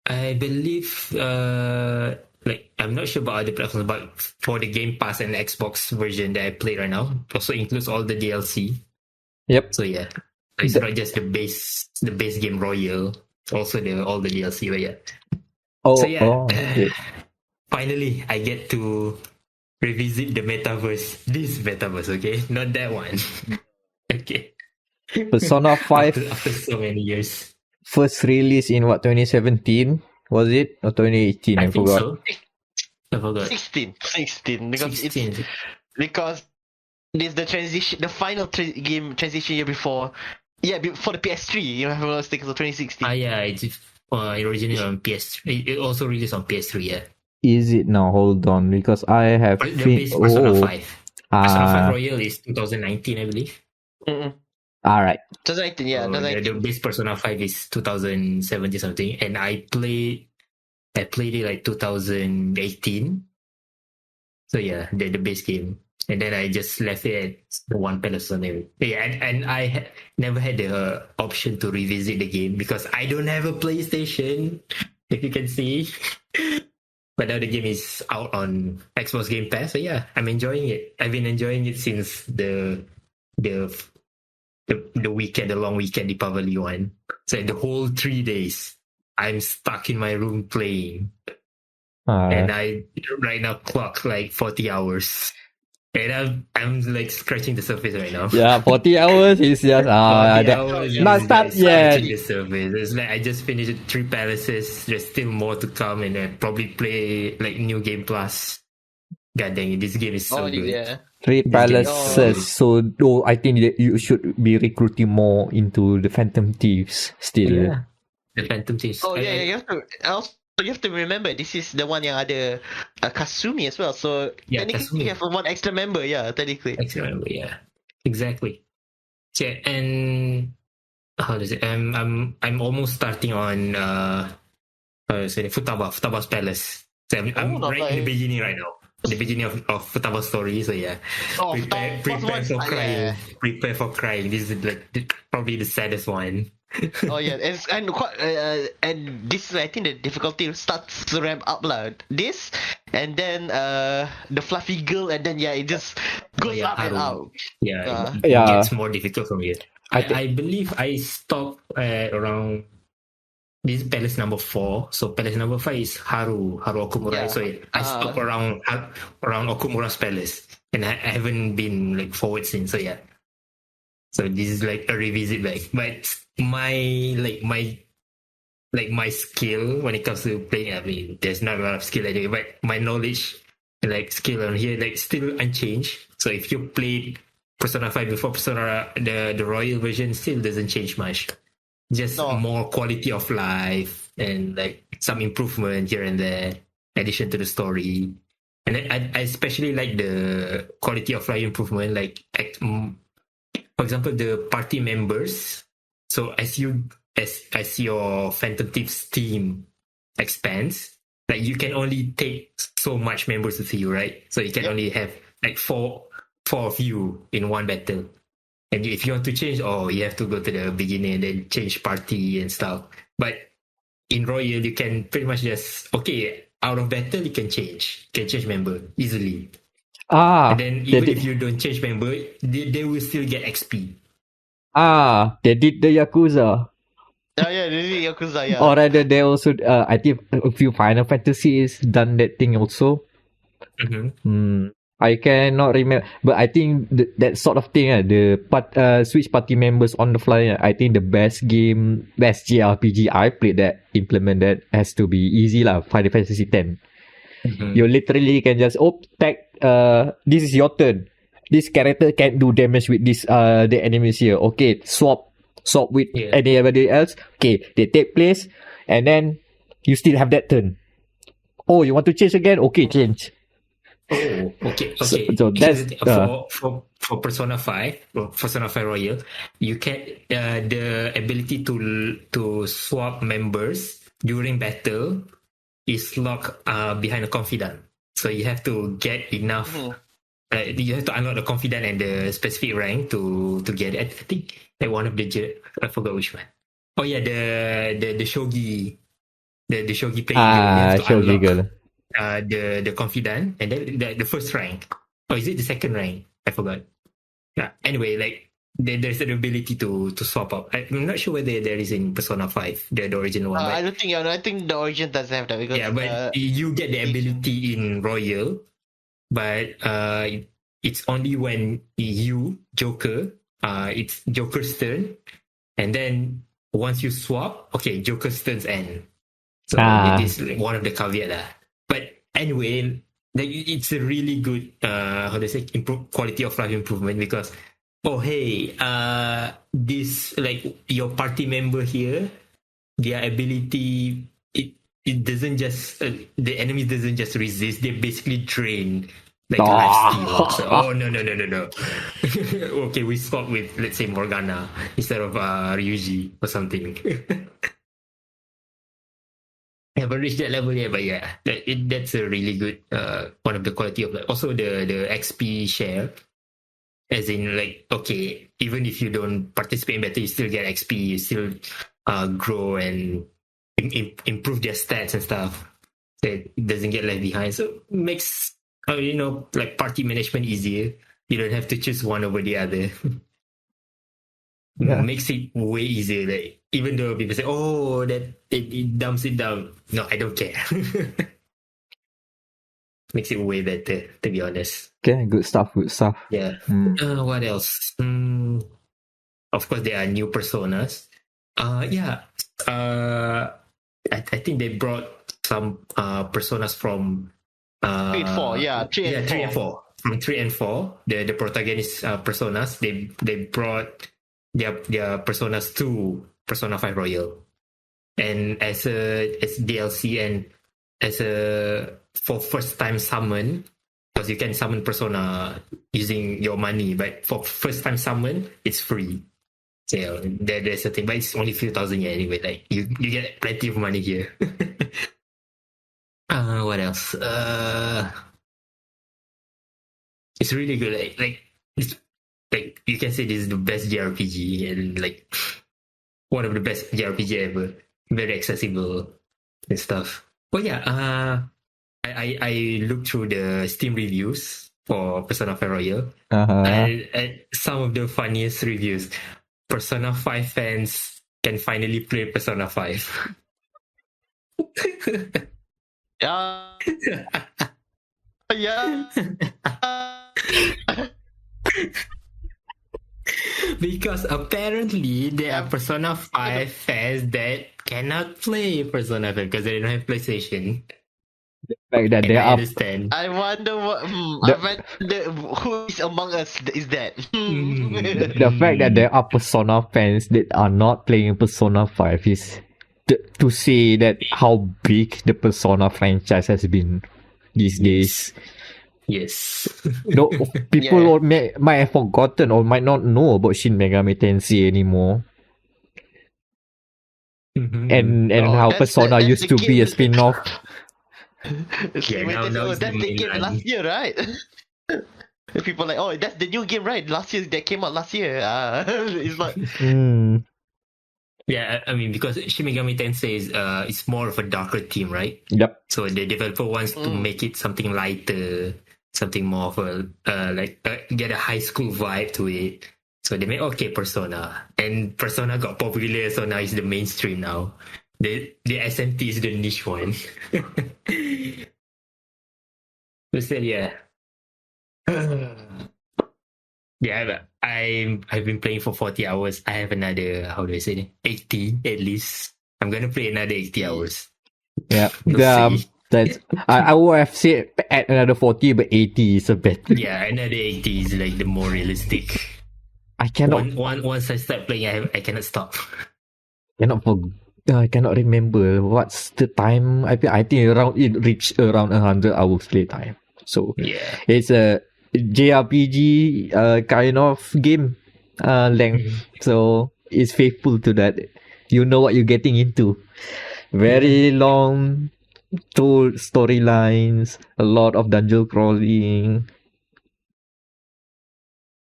I believe like I'm not sure about other platforms, but for the Game Pass and Xbox version that I played right now, also includes all the DLC. Yep. So yeah, it's not just the base game Royal, also all the DLC. But yeah, Oh, so yeah, okay. finally I get to revisit the metaverse. This metaverse, okay, not that one. Okay. Persona 5 after so many years. first release in what, 2017? Was it? Or 2018? I I think forgot. so. I forgot. 16 because 16. because this the transition, the final game transition year before. Yeah, before the PS3. You have a mistake, so 2016. Yeah, it's originally on PS3. It also released on PS3. Yeah, Is it now? Hold on, because I have the base Persona 5. Persona 5 Ah, Royal is 2019, I believe. all right. 2019. Yeah, So, 2019. the base Persona 5 is 2017 something, and I played it like 2018. So yeah, the base game, and then I just left it at the One Palace or something. Yeah, and I never had the option to revisit the game because I don't have a PlayStation, if you can see. But now the game is out on Xbox Game Pass, so yeah, I'm enjoying it. I've been enjoying it since the weekend, the long weekend, Deepavali one. So the whole 3 days, I'm stuck in my room playing. And I right now clock like 40 hours. And I'm like scratching the surface right now. Yeah, 40 hours is just 40 hours is not start like yet. scratching the surface. It's like I just finished 3 palaces. There's still more to come, and I probably play like New Game Plus. God dang it, this game is so good. Yeah. 3 This game is palaces. So I think that you should be recruiting more into the Phantom Thieves still. Yeah. The Phantom Thieves. Oh yeah, you have to. Also, you have to remember this is the one yang ada Kasumi as well. So Yeah, technically Kasumi. you have one extra member. Yeah, technically. Excellent, yeah, exactly. Yeah, and how does it? I'm almost starting on Futaba's Palace. So I'm not right in the nice. beginning right now. The beginning of Futaba's story. So yeah, Oh, prepare first for one, crying. yeah. Prepare for crying. This is like probably the saddest one. Oh yeah, and this is, I think the difficulty starts to ramp up lah. This and then the fluffy girl, and then yeah, it just goes up and Haru. up. Yeah, it Yeah. gets more difficult from here. I believe I stopped at around this is palace number 4. So palace number 5 is Haru Okumura. Yeah. So I stopped around Okumura's palace, and I haven't been like forward since. So yeah, So this is like a revisit back. But my skill when it comes to playing, I mean, there's not a lot of skill anyway, but my knowledge and like skill on here like still unchanged. So if you played Persona 5 before Persona, the Royal version still doesn't change much. Just more quality of life and like some improvement here and there, addition to the story. And then I especially like the quality of life improvement, like for example, the party members. So as your Phantom Thieves team expands, like you can only take so much members with you, right? So you can only have like four of you in one battle. And if you want to change, you have to go to the beginning and then change party and stuff. But in Royal, you can pretty much just out of battle you can change member easily. And then even if you don't change member, they will still get XP. They did the Yakuza. Yeah, they did Yakuza, yeah. Or rather, they also, I think a few Final Fantasies done that thing also. I cannot remember, but I think that sort of thing, the switch party members on the fly, I think the best JRPG I played that implement that has to be easy lah. Final Fantasy X. You literally can just this is your turn. This character can't do damage with this the enemies here. Okay, swap with anybody else. Okay, they take place, and then you still have that turn. Oh, you want to change again? Okay, change. Oh, okay. So that's for Persona 5, Persona 5 Royal, you can the ability to swap members during battle is locked behind a confidant. So you have to get enough. You have to unlock the confidant and the specific rank to get it. I think like one of I forgot which one. Oh yeah, the shogi, the shogi playing shogi girl. The confidant and then the first rank. Or is it the second rank? I forgot. Yeah. Anyway, like there's an ability to swap up. I'm not sure whether there is in Persona 5, the original one. I don't think. I think the origin doesn't have that because but you get the ability in Royal, but it's only when you Joker, it's Joker's turn, and then once you swap, Joker's turns end. So it is one of the caveat. But anyway, it's a really good quality of life improvement because this like your party member here, their ability it doesn't just the enemy doesn't just resist, they basically drain like life steal. So, no. Okay, we swap with, let's say, Morgana instead of Ryuji or something. I haven't reached that level yet, but yeah, that's a really good one of the quality of life. Also the XP share, as in like even if you don't participate in battle, you still get XP, you still grow and improve their stats and stuff. So it doesn't get left behind. So it makes like party management easier. You don't have to choose one over the other. Makes it way easier. Like even though people say, that it dumps it down. No, I don't care. Makes it way better, to be honest. Okay, good stuff. Yeah. What else? Of course, there are new personas. I think they brought some personas from 3 and 4. 3 and 4. From 3 and 4, the protagonist personas, they brought their personas to Persona 5 Royal, and as DLC and for first time summon, because you can summon persona using your money, but for first time summon it's free. So there's a thing, but it's only a few thousand yen anyway. Like you get plenty of money here. What else? It's really good. Like it's like you can say this is the best JRPG and like one of the best JRPG ever. Very accessible and stuff. But yeah, I looked through the Steam reviews for Persona 5 Royal, and some of the funniest reviews. Persona 5 fans can finally play Persona 5. Yeah. Yeah. Because apparently there are Persona 5 fans that cannot play Persona 5 because they don't have PlayStation. Like that And there I are understand. I wonder what. The- I wonder who is among us is that. the fact that there are Persona fans that are not playing Persona 5 is to say that how big the Persona franchise has been these days. Yes. No, people Yeah. might have forgotten or might not know about Shin Megami Tensei anymore, and Oh, how that's Persona that's used the to be a game. spin-off. Yeah, now Oh, it's the that's the main game line. last year, right? People like, oh, that's the new game, right? Last year that came out last year. It's like, Mm, Yeah, I mean because Shin Megami Tensei is it's more of a darker theme, right? yep. So the developer wants to make it something lighter, something more of a get a high school vibe to it. So they made Persona, and Persona got popular, so now it's the mainstream now. The SMT is the niche one. But still, yeah. Yeah, I've been playing for 40 hours. I have another, how do I say it? 80 at least. I'm gonna play another 80 hours. Yeah. We'll see. That's I would have said add another 40, but 80 is a bit. Yeah, another 80 is like the more realistic. I cannot Once I start playing, I cannot stop. I cannot remember what's the time. I think it reached around 100 hours playtime. So Yeah. it's a JRPG kind of game length. So it's faithful to that. You know what you're getting into. Very long told storylines, a lot of dungeon crawling.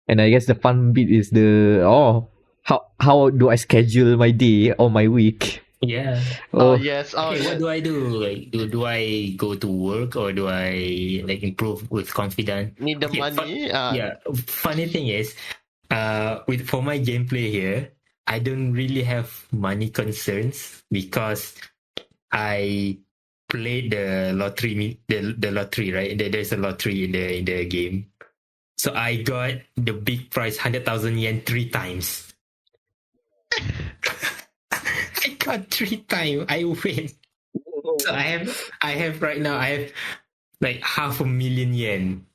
And I guess the fun bit is how do I schedule my day or my week? Yeah. oh Oh, yes, oh Okay, what yes. do I do? Like, do I go to work or do I like improve with confidence? Need the Okay, money. yeah. Funny thing is, for my gameplay here, I don't really have money concerns because I played the lottery, the lottery, right? There's a lottery in the game, so I got the big prize, 100,000 yen 3 times. I got 3 times. I win. So I have right now. I have like 500,000 yen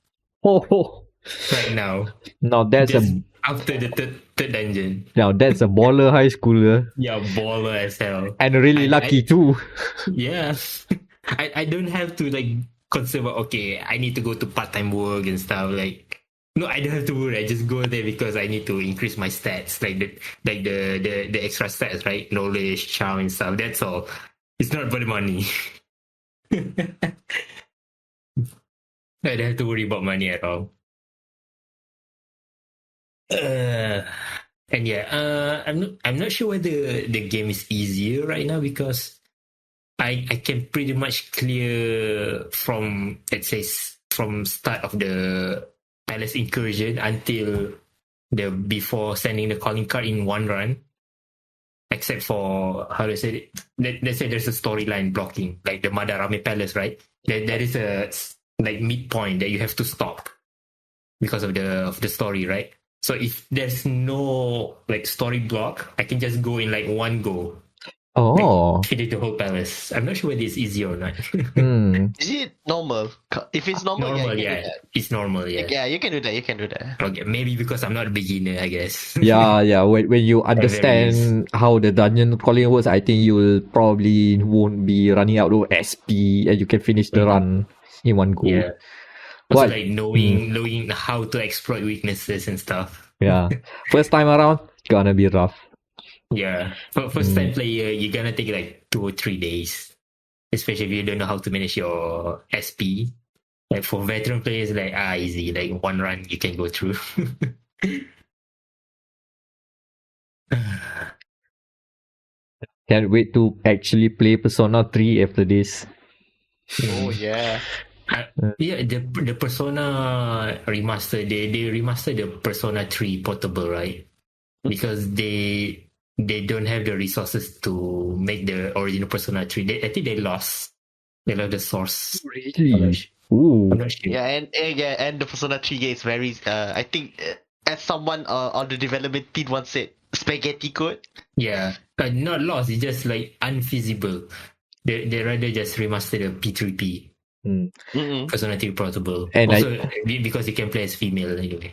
oh, right now. now that's Just a after the third dungeon. baller high schooler Yeah, baller as hell. and really lucky too. Yeah. I don't have to like consider, okay, I need to go to part-time work and stuff. Like, no, I don't have to worry. I just go there because I need to increase my stats, like the extra stats, right? Knowledge, charm, and stuff. That's all. It's not about the money. I don't have to worry about money at all. And yeah, I'm not sure whether the game is easier right now because I can pretty much clear from, let's say, from start of the palace incursion until the before sending the calling card in one run, except for, how do I say it? Let's say there's a storyline blocking, like the Madarame Palace, right? There is a like midpoint that you have to stop because of the story, right? So if there's no like story block, I can just go in like one go. Oh, Finish the whole palace. I'm not sure whether it's easy or not. Is it normal? If it's normal, Normal, yeah, you can yeah. do that. It's normal, yeah. Yeah, you can do that. You can do that. Okay, maybe because I'm not a beginner, I guess. yeah. When you very understand how the dungeon crawling works, I think you will probably won't be running out of SP and you can finish the run in one go. Yeah. Also, What? like knowing how to exploit weaknesses and stuff. Yeah. First time around, gonna be rough. Yeah. For first time player, you're gonna take like 2 or 3 days. Especially if you don't know how to manage your SP. Like for veteran players, like easy. Like one run you can go through. Can't wait to actually play Persona 3 after this. Oh yeah. Yeah, the Persona remaster, they remastered the Persona 3 portable, right? Because they don't have the resources to make the original Persona 3. I think they lost the source. Really? Ooh. I'm not sure. Yeah, and the Persona 3 game is very. I think as someone on the development team once said, spaghetti code. Yeah, not lost. It's just like unfeasible. They rather just remaster the P3P Mm-mm. personality portable. And Also, because you can play as female anyway.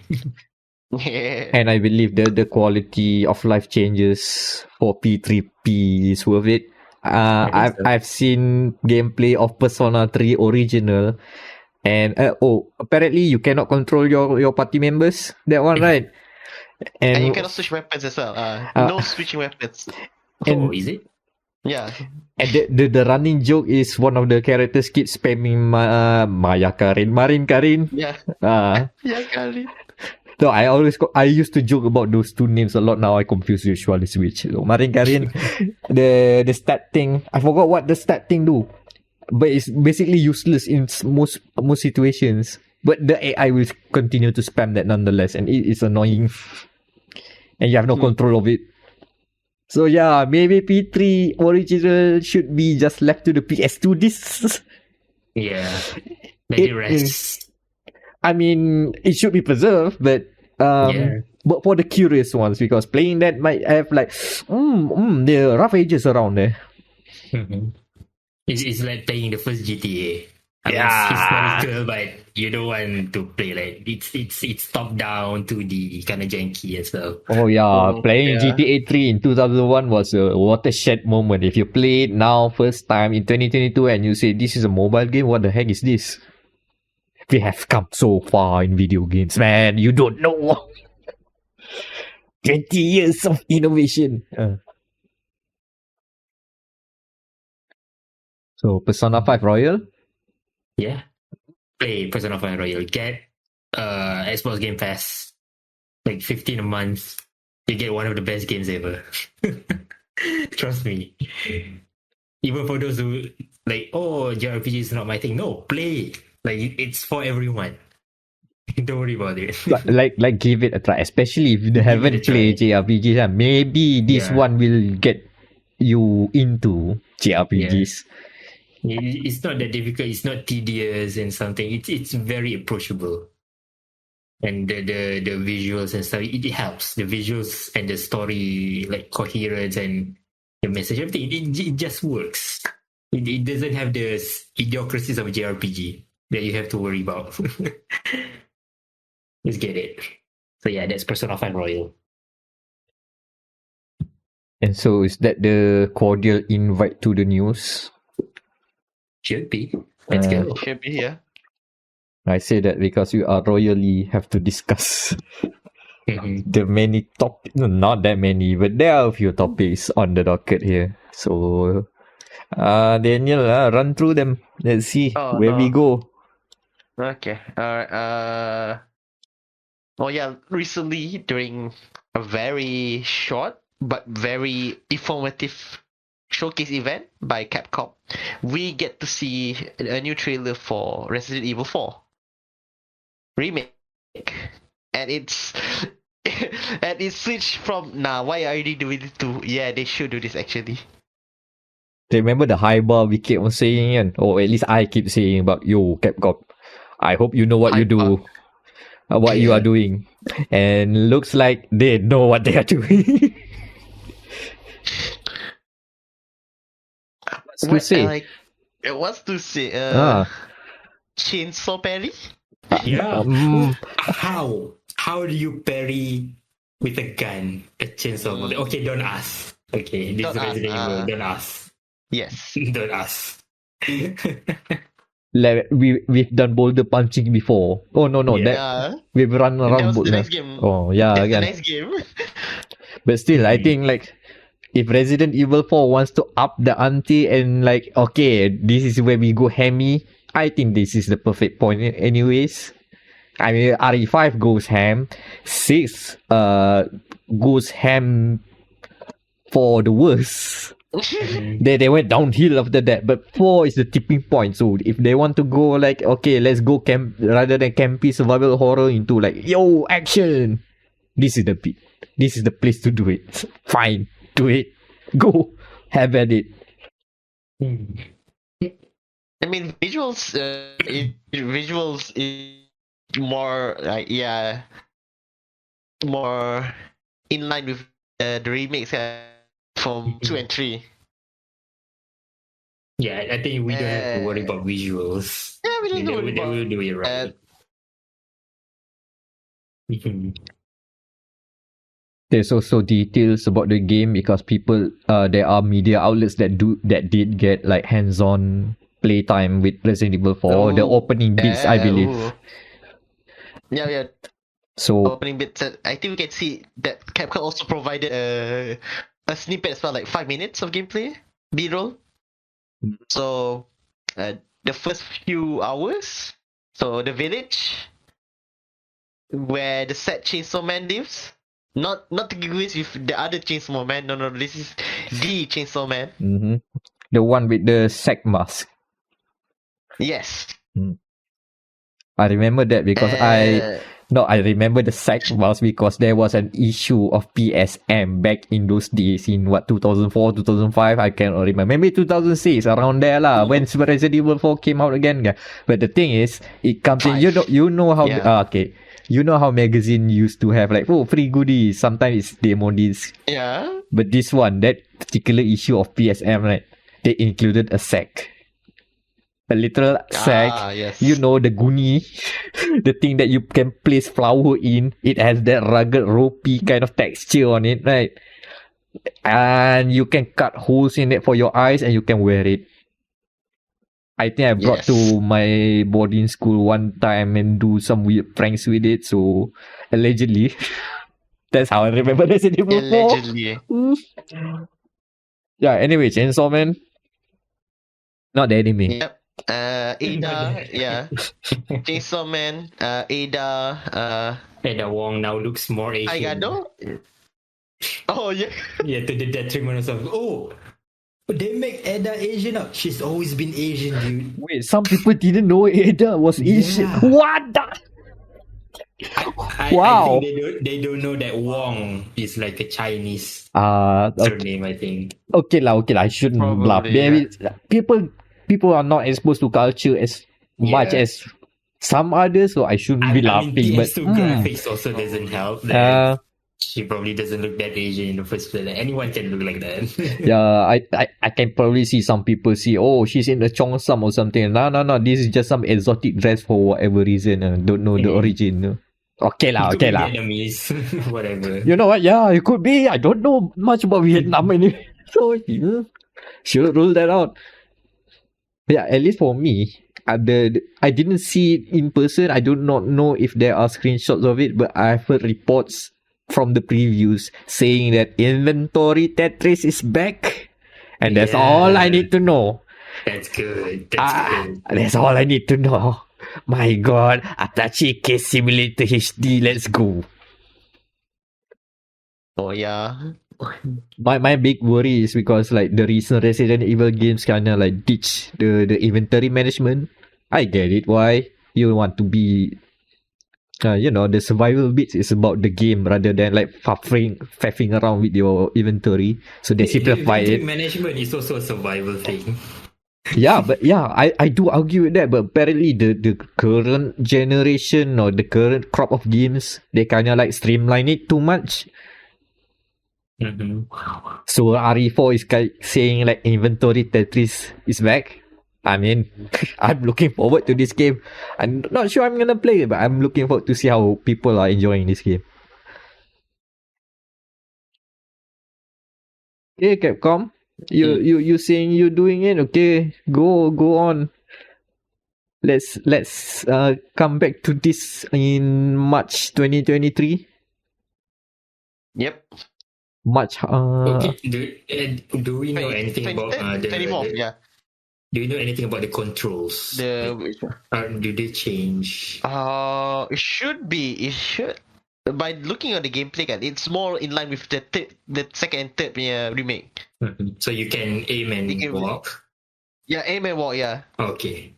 Yeah. And I believe the quality of life changes for P3P is worth it. I think so. I've seen gameplay of Persona 3 original, and apparently you cannot control your party members. That one, right? And you And cannot switch weapons as well. Uh, No switching weapons. Oh, and is it? Yeah. and the running joke is one of the characters keeps spamming Maya Karin, Marin Karin. Yeah. Yeah, got it. So I used to joke about those two names a lot. Now I confuse which one is which. So Marin Karin, the stat thing. I forgot what the stat thing do, but it's basically useless in most situations. But the AI will continue to spam that nonetheless, and it is annoying, and you have no control of it. So yeah, maybe P3 original should be just left to the PS2 discs. Yeah. Let it rest. I mean, it should be preserved, but Yeah. but for the curious ones, because playing that might have like the rough edges around there. Mhm. It's like playing the first GTA. I mean, Yeah. it's historical, but you don't want to play like it's top down 2D kind of janky and stuff. Oh yeah, playing yeah. GTA 3 in 2001 was a watershed moment. If you play it now first time in 2022 and you say this is a mobile game, what the heck is this? We have come so far in video games, man. You don't know. 20 years of innovation. So Persona 5 Royal? Yeah. Play Persona 5 Royal. Get Xbox Game Pass. Like 15 a month. You get one of the best games ever. Trust me. Even for those who like, oh, JRPG is not my thing. No, play. Like it's for everyone. Don't worry about it. like give it a try, especially if you it a haven't played try. JRPGs. Maybe this Yeah. one will get you into JRPGs. It's not that difficult. It's not tedious and something. It's very approachable, and the visuals and stuff. It helps the visuals and the story like coherence and the message. Everything it just works. It doesn't have the idiocracies of JRPG that you have to worry about. Just get it. So yeah, that's Persona 5 Royal. And so is that the cordial invite to the news? Should be. Let's Uh, go. Should be here. I say that because we are royally have to discuss the many not that many, but there are a few topics on the docket here. So, Daniel, run through them. Let's see where we go. Okay. Alright. Oh yeah, recently during a very short but very informative showcase event by Capcom, we get to see a new trailer for Resident Evil 4 Remake. And it's and it's switched from why are you doing it to they should do this actually. Remember the high bar we keep on saying, or at least I keep saying about Capcom. I hope you know what you do, what you are doing, and looks like they know what they are doing. What's to say? Chainsaw parry? Yeah. How do you parry with a gun a chainsaw? Okay, don't ask. Okay, this is Resident Evil. Don't ask. Yes. Don't ask. Like we've done boulder punching before. Oh no, that we've run around. That was the next game. Oh yeah, that's again. the next game. But still, I think like if Resident Evil 4 wants to up the ante and like, okay, this is where we go hammy, I think this is the perfect point anyways. I mean, RE5 goes ham, 6 goes ham for the worst. They went downhill after that, but 4 is the tipping point. So if they want to go like, okay, let's go camp rather than campy survival horror into like, yo, action, this is the place to do it. Fine, do it, go, have at it. I mean, visuals is more like more in line with the remakes from 2 and 3. Yeah, I think we don't have to worry about visuals. Yeah, we don't They know will do it right. Mhm. There's also details about the game because people, there are media outlets that did get like hands-on playtime with Resident Evil 4, the opening bits, I believe. Ooh. Yeah. So Opening bits. I think we can see that Capcom also provided a snippet as well, like 5 minutes of gameplay, B-roll. So the first few hours, so the village where the sad Chainsaw Man lives. Not to confuse with the other Chainsaw Man. No. This is the Chainsaw Man. the one with the sack mask. Yes. I remember that because I remember the sack mask because there was an issue of PSM back in those days in 2004, 2005, I cannot remember. Maybe 2006, around there lah, when Resident Evil 4 came out again. But the thing is, it comes in, you know how, okay. You know how magazine used to have like, free goodies. Sometimes it's demo disc. Yeah. But this one, that particular issue of PSM, right? They included a sack. A literal sack. Yes. You know, the guni. The thing that you can place flour in. It has that rugged, ropey kind of texture on it, right? And you can cut holes in it for your eyes and you can wear it. I think I brought to my boarding school one time and do some weird pranks with it. So, allegedly. That's how I remember Resident Evil 4. Allegedly. Yeah, anyway, Chainsaw Man. Not the anime. Yep. Ada, yeah. Chainsaw Man, Ada, Ada Wong now looks more Asian. Aigado? Oh, yeah. Yeah, to the detriment of, they make Ada Asian up. She's always been Asian, dude. Wait, some people didn't know Ada was Asian. What the? Wow. I think they don't know that Wong is like a Chinese surname, I think. Okay lah. I shouldn't bluff. Maybe people are not exposed to culture as much as some others, so I shouldn't be laughing. But graphics also doesn't help. She probably doesn't look that Asian in the first place. Anyone can look like that. Yeah, I can probably see some people see, she's in the Cheongsam or something. No. This is just some exotic dress for whatever reason. Don't know the origin. Okay lah. Vietnamese, whatever. You know what? Yeah, it could be. I don't know much about Vietnam anyway. So, should rule that out. Yeah, at least for me, I didn't see it in person. I do not know if there are screenshots of it, but I've heard reports from the previews saying that inventory Tetris is back. And that's all I need to know. That's good. Good. That's all I need to know. My God, Atachi Case Simulator HD, let's go. Oh, yeah. My big worry is because like the recent Resident Evil games kinda like ditch the inventory management. I get it why you want to be the survival bits is about the game rather than like faffing around with your inventory. So they simplify it. Management is also a survival thing. I do argue with that, but apparently the current generation or the current crop of games, they kinda like streamline it too much. Mm-hmm. So RE4 is saying like inventory Tetris is back. I mean, I'm looking forward to this game. I'm not sure I'm gonna play it, but I'm looking forward to see how people are enjoying this game. Okay, Capcom, you saying you're doing it? Okay, go on. Let's come back to this in March 2023. Yep. March. Okay. Do we know anything about the 24th? Yeah. Do you know anything about the controls? Do they change? It should be. It should. By looking at the gameplay, it's more in line with the second and third remake. Mm-hmm. So you can aim and walk? Yeah, aim and walk, yeah. Okay.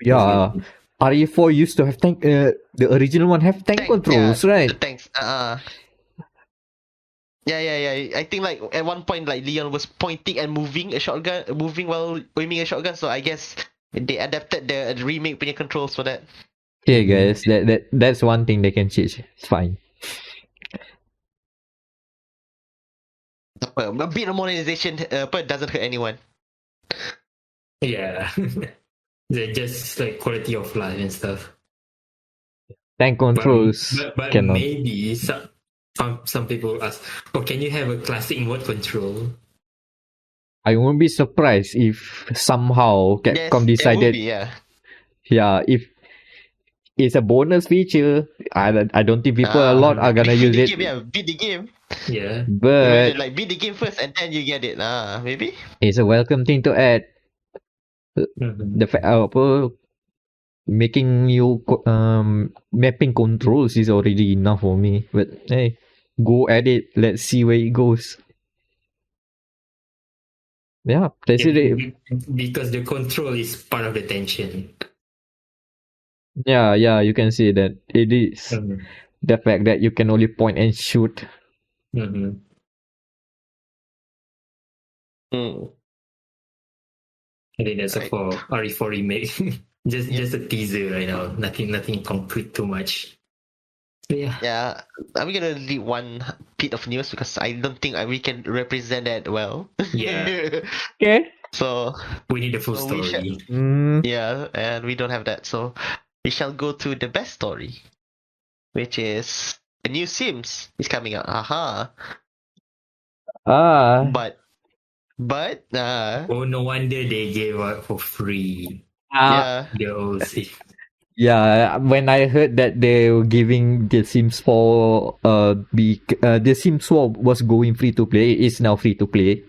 Yeah. RE4 used to have tank. The original one have tank controls, right? The tanks. Yeah. I think like at one point like Leon was pointing and moving while aiming a shotgun. So I guess they adapted the remake punya controls for that. Okay, guys, that's one thing they can change. It's fine. A bit of monetization but doesn't hurt anyone. Yeah. They're just like quality of life and stuff. Tank controls But cannot. maybe some people ask, oh, can you have a classic mode control? I won't be surprised if somehow Yes, Capcom it will decided, be, yeah. if it's a bonus feature, I don't think people a lot are gonna use beat the it. game, yeah, beat the game. Yeah. But Imagine like beat the game first and then you get it. Maybe. it's a welcome thing to add. Mhm. The fact making you mapping controls is already enough for me. But hey, go at it. Let's see where it goes. Yeah, that's Yeah, it. because the control is part of the tension. Yeah, you can see that it is the fact that you can only point and shoot. Mm-hmm. I think that's Right. for RE4 remake. just a teaser right now. Nothing concrete too much. So yeah. Yeah, I'm gonna leave one bit of news because I don't think we can represent that well. Yeah. Okay. So We need the full So we story. yeah, and we don't have that. So we shall go to the best story, which is a new Sims is coming out. Aha! Ah, But Oh, no wonder they gave out for free. yeah, The old Sim. yeah. When I heard that they were giving the Sims 4, the Sims 4 was going free to play. It's now free to play.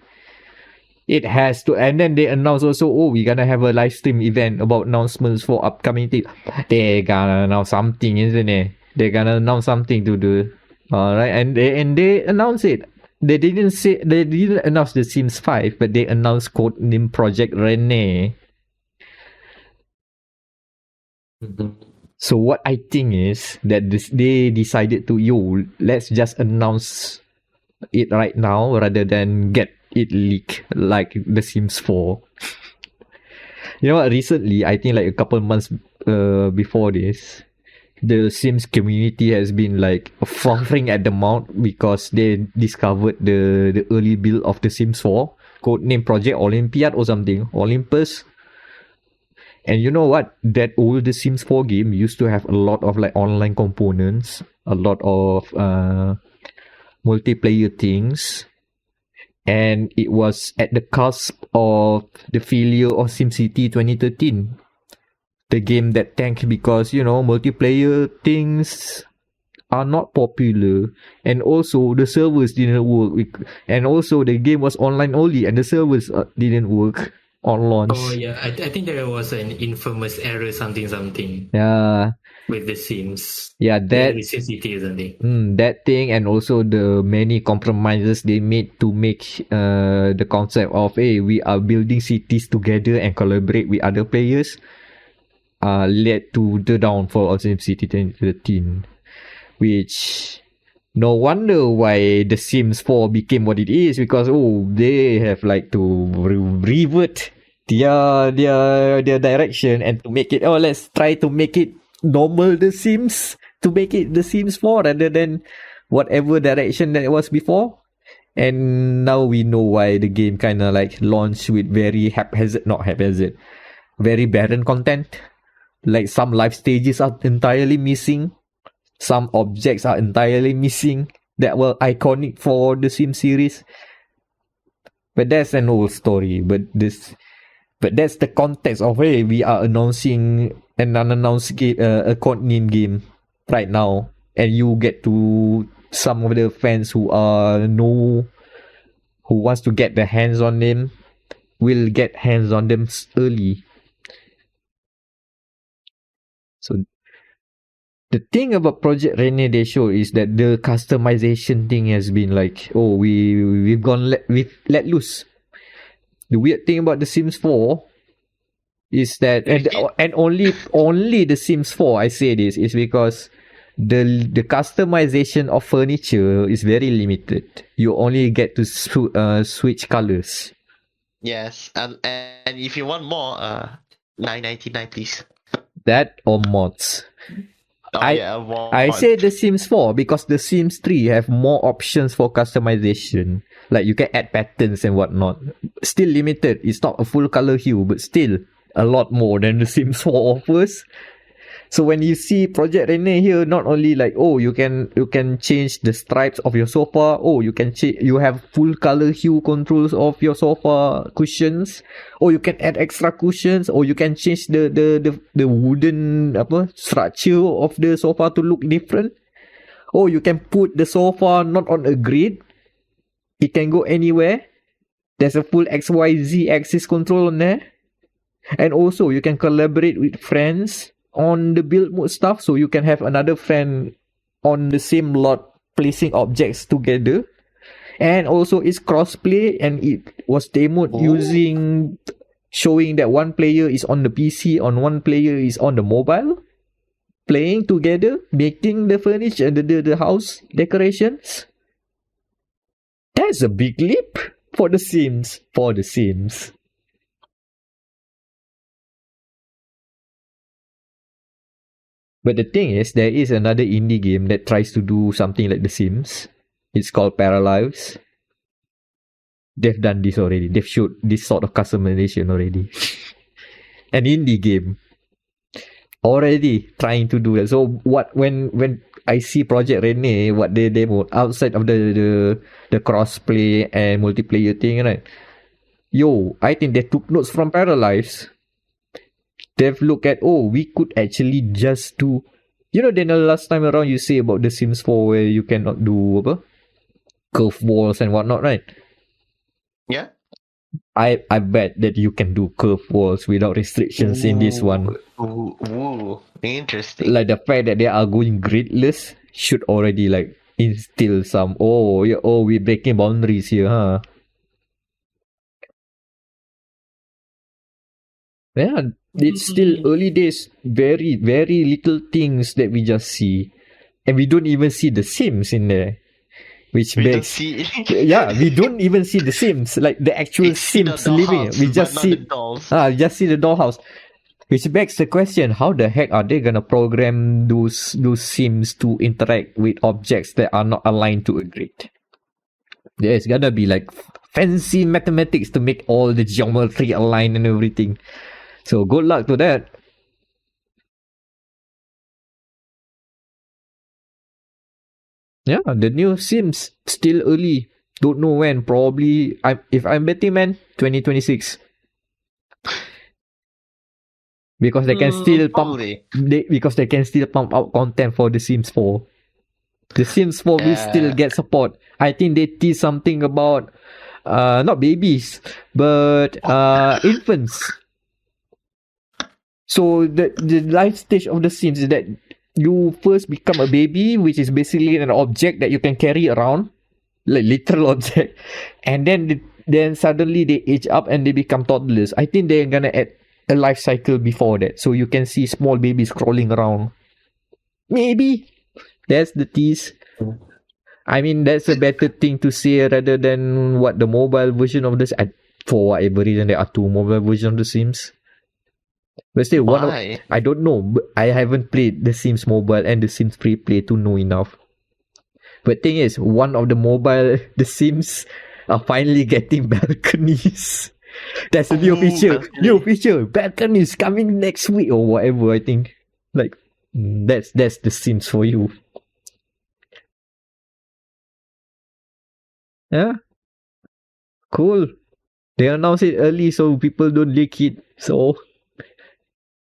It has to, and then they announce also, oh, we're gonna have a live stream event about announcements for upcoming things. They're gonna announce something, isn't it? They're gonna announce something to do. Alright, and they announce it. They didn't announce the Sims 5, but they announced codename Project Rene. So what I think is that they decided to, let's just announce it right now rather than get it leaked like The Sims 4. You know what? Recently, I think like a couple months before this, the Sims community has been like frothing at the mouth because they discovered the early build of The Sims 4, codename Project Olympiad or something, Olympus. And you know what? That old The Sims 4 game used to have a lot of like online components, a lot of multiplayer things, and it was at the cusp of the failure of SimCity 2013. The game that tanked because, multiplayer things are not popular, and also the servers didn't work, and also the game was online only and the servers didn't work on launch. Oh yeah, I think there was an infamous error something Yeah, with the Sims. yeah, that With SimCity or something. that thing, and also the many compromises they made to make the concept of, hey, we are building cities together and collaborate with other players, led to the downfall of SimCity 2013, which no wonder why The Sims 4 became what it is, because they have like to revert their direction and to make it, let's try to make it normal The Sims, to make it The Sims 4 rather than whatever direction that it was before. And now we know why the game kind of like launched with very very barren content. Like some life stages are entirely missing. Some objects are entirely missing that were iconic for the Sim series. But that's an old story. But that's the context of, hey, we are announcing an unannounced game, a codename game right now, and you get to some of the fans who wants to get their hands on them will get hands on them early. So the thing about Project Rene they show is that the customization thing has been like, we've let loose. The weird thing about The Sims 4 is that, and only The Sims 4 I say this is because the customization of furniture is very limited. You only get to switch colors. yes, and if you want more, $9.99 please. That or mods. I say The Sims 4 because The Sims 3 have more options for customization. Like you can add patterns and whatnot. Still limited. It's not a full color hue, but still a lot more than The Sims 4 offers. So when you see Project Rene here, not only like, oh, you can change the stripes of your sofa. Oh, you have full color hue controls of your sofa cushions. Or you can add extra cushions. Or you can change the wooden structure of the sofa to look different. Or you can put the sofa not on a grid. It can go anywhere. There's a full XYZ axis control on there. And also you can collaborate with friends on the build mode stuff, so you can have another friend on the same lot placing objects together. And also it's crossplay, and it was demoed using showing that one player is on the PC and one player is on the mobile, playing together, making the furniture, the house decorations. That's a big leap for The Sims. But the thing is, there is another indie game that tries to do something like The Sims. It's called Parallels. They've done this already. They've showed this sort of customization already. An indie game. Already trying to do that. So when I see Project Rene, what they demoed outside of the crossplay and multiplayer thing, right? I think they took notes from Parallels. They've looked at, we could actually just do... Daniel, last time around you say about The Sims 4 where you cannot do curved walls and whatnot, right? Yeah. I bet that you can do curved walls without restrictions in this one. Ooh, interesting. Like the fact that they are going gridless should already like instill some, we're breaking boundaries here, huh? Yeah, it's still early days. Very, very little things that we just see. And we don't even see The Sims in there. Which we begs... we don't even see The Sims. Like the actual Sims living. We just see... just see the dollhouse. Which begs the question, how the heck are they gonna program those Sims to interact with objects that are not aligned to a grid? There's gonna be like fancy mathematics to make all the geometry align and everything. So good luck to that. Yeah, the new Sims still early. Don't know when. Probably, if I'm betting, man, 2026. Because they can still pump. Because they can still pump out content for The Sims 4. The Sims 4 will still get support. I think they tease something about not babies, but infants. So the life stage of The Sims is that you first become a baby, which is basically an object that you can carry around, like literal object, and then suddenly they age up and they become toddlers. I think they're gonna add a life cycle before that, so you can see small babies crawling around. Maybe that's the tease. I mean, that's a better thing to say rather than what the mobile version of this. For whatever reason, there are two mobile versions of The Sims. But still, I don't know. But I haven't played The Sims Mobile and The Sims Free Play to know enough. But thing is, one of the mobile The Sims are finally getting balconies. That's a new feature. New feature. Balconies coming next week or whatever. I think. Like that's The Sims for you. Yeah. Cool. They announced it early so people don't leak it. So.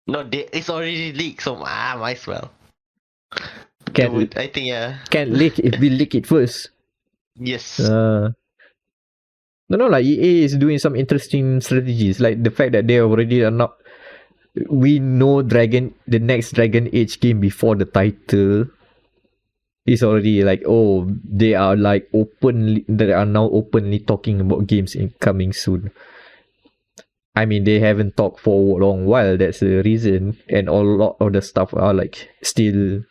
No, it's already leaked, so might as well. I think, yeah. Can't leak if we leak it first. Yes. No, like EA is doing some interesting strategies. Like the fact that they already are not... We know the next Dragon Age game before the title is already like, they are like they are now openly talking about games coming soon. I mean, they haven't talked for a long while. That's the reason. And a lot of the stuff are like still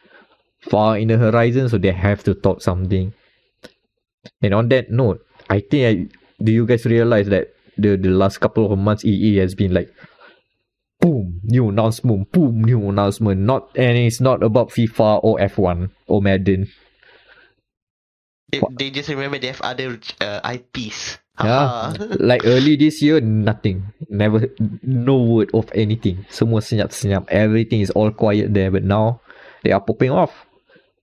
far in the horizon, so they have to talk something. And on that note, I think do you guys realize that the last couple of months EA has been like boom, new announcement, boom, new announcement. And it's not about FIFA or F1 or Madden. They just remember they have other IPs. Yeah, Haha. like early this year, nothing. Never, no word of anything. Semua senyap-senyap. Everything is all quiet there. But now, they are popping off.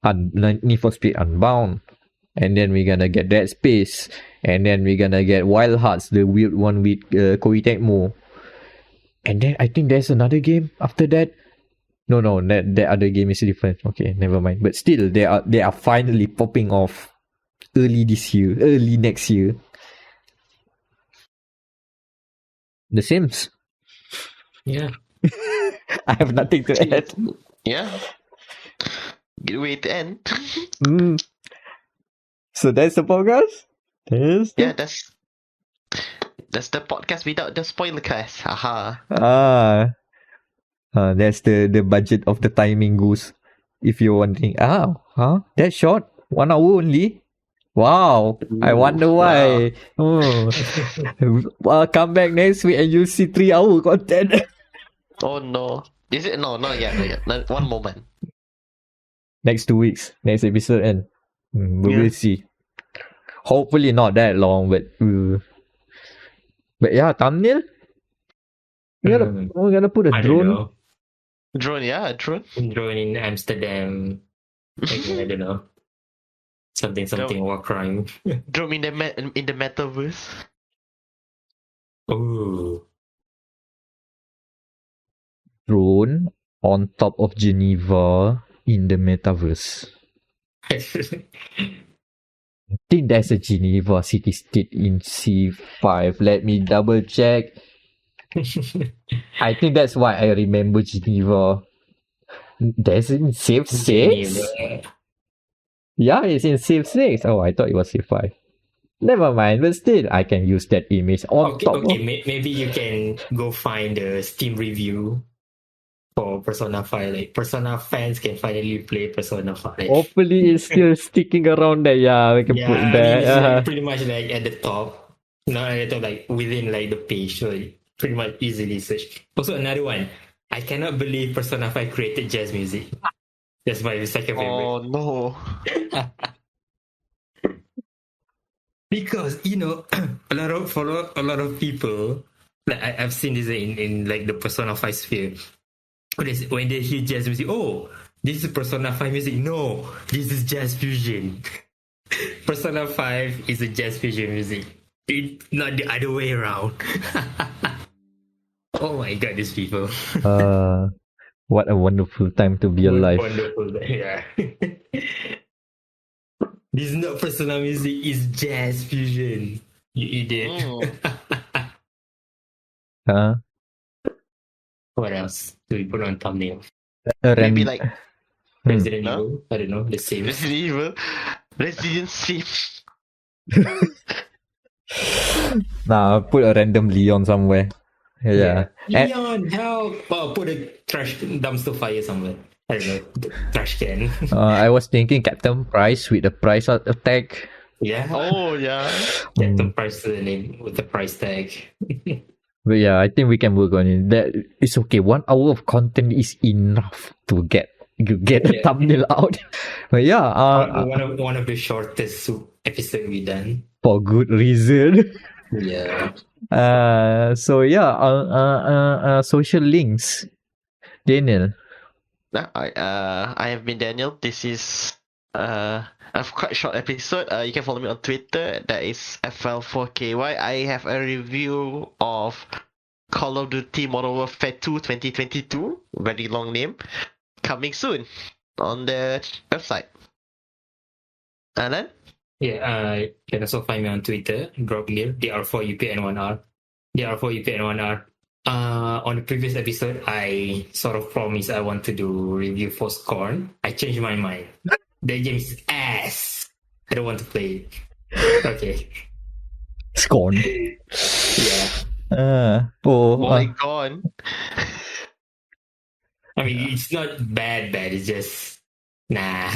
Need for Speed Unbound. And then we're gonna get Dead Space. And then we're gonna get Wild Hearts, the weird one with Koei Tecmo. And then I think there's another game after that. No, that other game is different. Okay, never mind. But still, they are finally popping off early next year. The Sims. Yeah. I have nothing to add. Yeah. Good way to end. So that's the podcast? Yeah, that's the podcast without the spoiler cast. Haha. That's the budget of the timing goose. If you're wondering, that's short? 1 hour only? Wow, I wonder why. Come back next week and you'll see 3 hour content. Oh no. Is it? No, not yet. One moment. Next 2 weeks, next episode, and we Yeah. will see. Hopefully not that long, but yeah, thumbnail. We're gonna put a I don't drone. know. Drone, yeah, drone. Drone in Amsterdam. I don't know. Something warcrime. Drone in the Metaverse. Oh. Drone on top of Geneva in the Metaverse. I think there's a Geneva city state in C5. Let me double check. I think that's why I remember Geneva. There's in Civ 6? Geneva. Yeah, it's in Civ 6. Oh, I thought it was Civ 5. Never mind, but still, I can use that image on top of... Maybe you can go find the Steam review for Persona 5. Like, Persona fans can finally play Persona 5. Hopefully, it's still sticking around there. Yeah, we can put that. It's like pretty much like at the top. Not at the top, like within like the page. So like, pretty much easily search. Also, another one. I cannot believe Persona 5 created jazz music. That's my second favorite. Oh no. Because a lot of people, like I've seen this in like the Persona 5 sphere. When they hear jazz music, oh, this is Persona 5 music. No, this is jazz fusion. Persona 5 is a jazz fusion music. It's not the other way around. Oh my god, these people. What a wonderful time to be alive. Wonderful, yeah. This is not Persona music, it's jazz fusion. You idiot. What else do we put on thumbnail? Maybe like Resident Evil? I don't know, the same. Resident Evil. Resident Evil. Nah, put a random Leon somewhere. Yeah. Leon, help! Oh, put a trash dumpster fire somewhere. I don't know, the trash can. I was thinking Captain Price with the price attack. Yeah. Oh yeah. Captain Price to the name with the price tag. But yeah, I think we can work on it. That it's okay. 1 hour of content is enough to get the thumbnail out. But yeah, one of the shortest episode we done for good reason. Yeah. So yeah, social links. Danial. I have been Daniel. This is a quite short episode. You can follow me on Twitter. That is FL4KY. I have a review of Call of Duty Modern Warfare 2 2022. Very long name. Coming soon on the website. Anan? Yeah, you can also find me on Twitter, Groglir, DR4UPN1R. DR4UPN1R. On the previous episode, I sort of promised I want to do review for Scorn. I changed my mind. The game is ass. I don't want to play it. Okay. Scorn. Yeah. My god. I mean, it's not bad. It's just nah.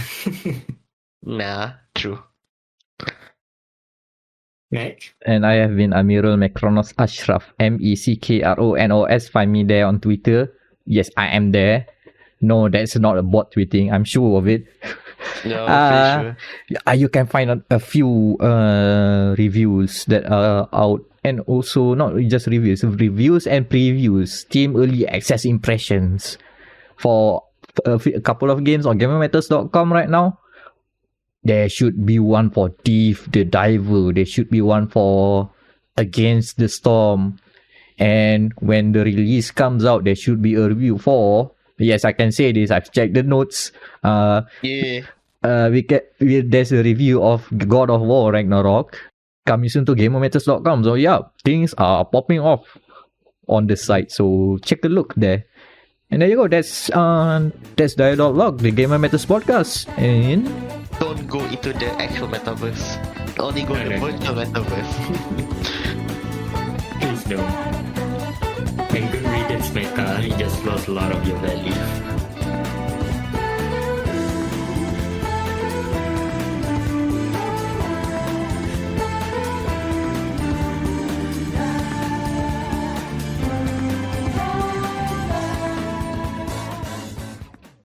Nah, true. Meck. And I have been Amirul Mekronos Ashraf, Meckronos. Find me there on Twitter. Yes, I am there. No, that's not a bot tweeting. I'm sure of it. No, pretty sure. You can find a few reviews that are out, and also not just reviews and previews, Steam early access impressions for a couple of games on GamerMatters.com right now. There should be one for Thief the Diver. There should be one for Against the Storm. And when the release comes out, there should be a review for... Yes, I can say this. I've checked the notes. Yeah. There's a review of God of War Ragnarok coming soon to GamerMatters.com. So yeah, things are popping off on the site. So check a look there. And there you go. That's dia.log, the Gamer Matters podcast. And Don't go into the actual metaverse. Only go in the virtual metaverse. Please don't. And good riddance, Meta. You just lost a lot of your value.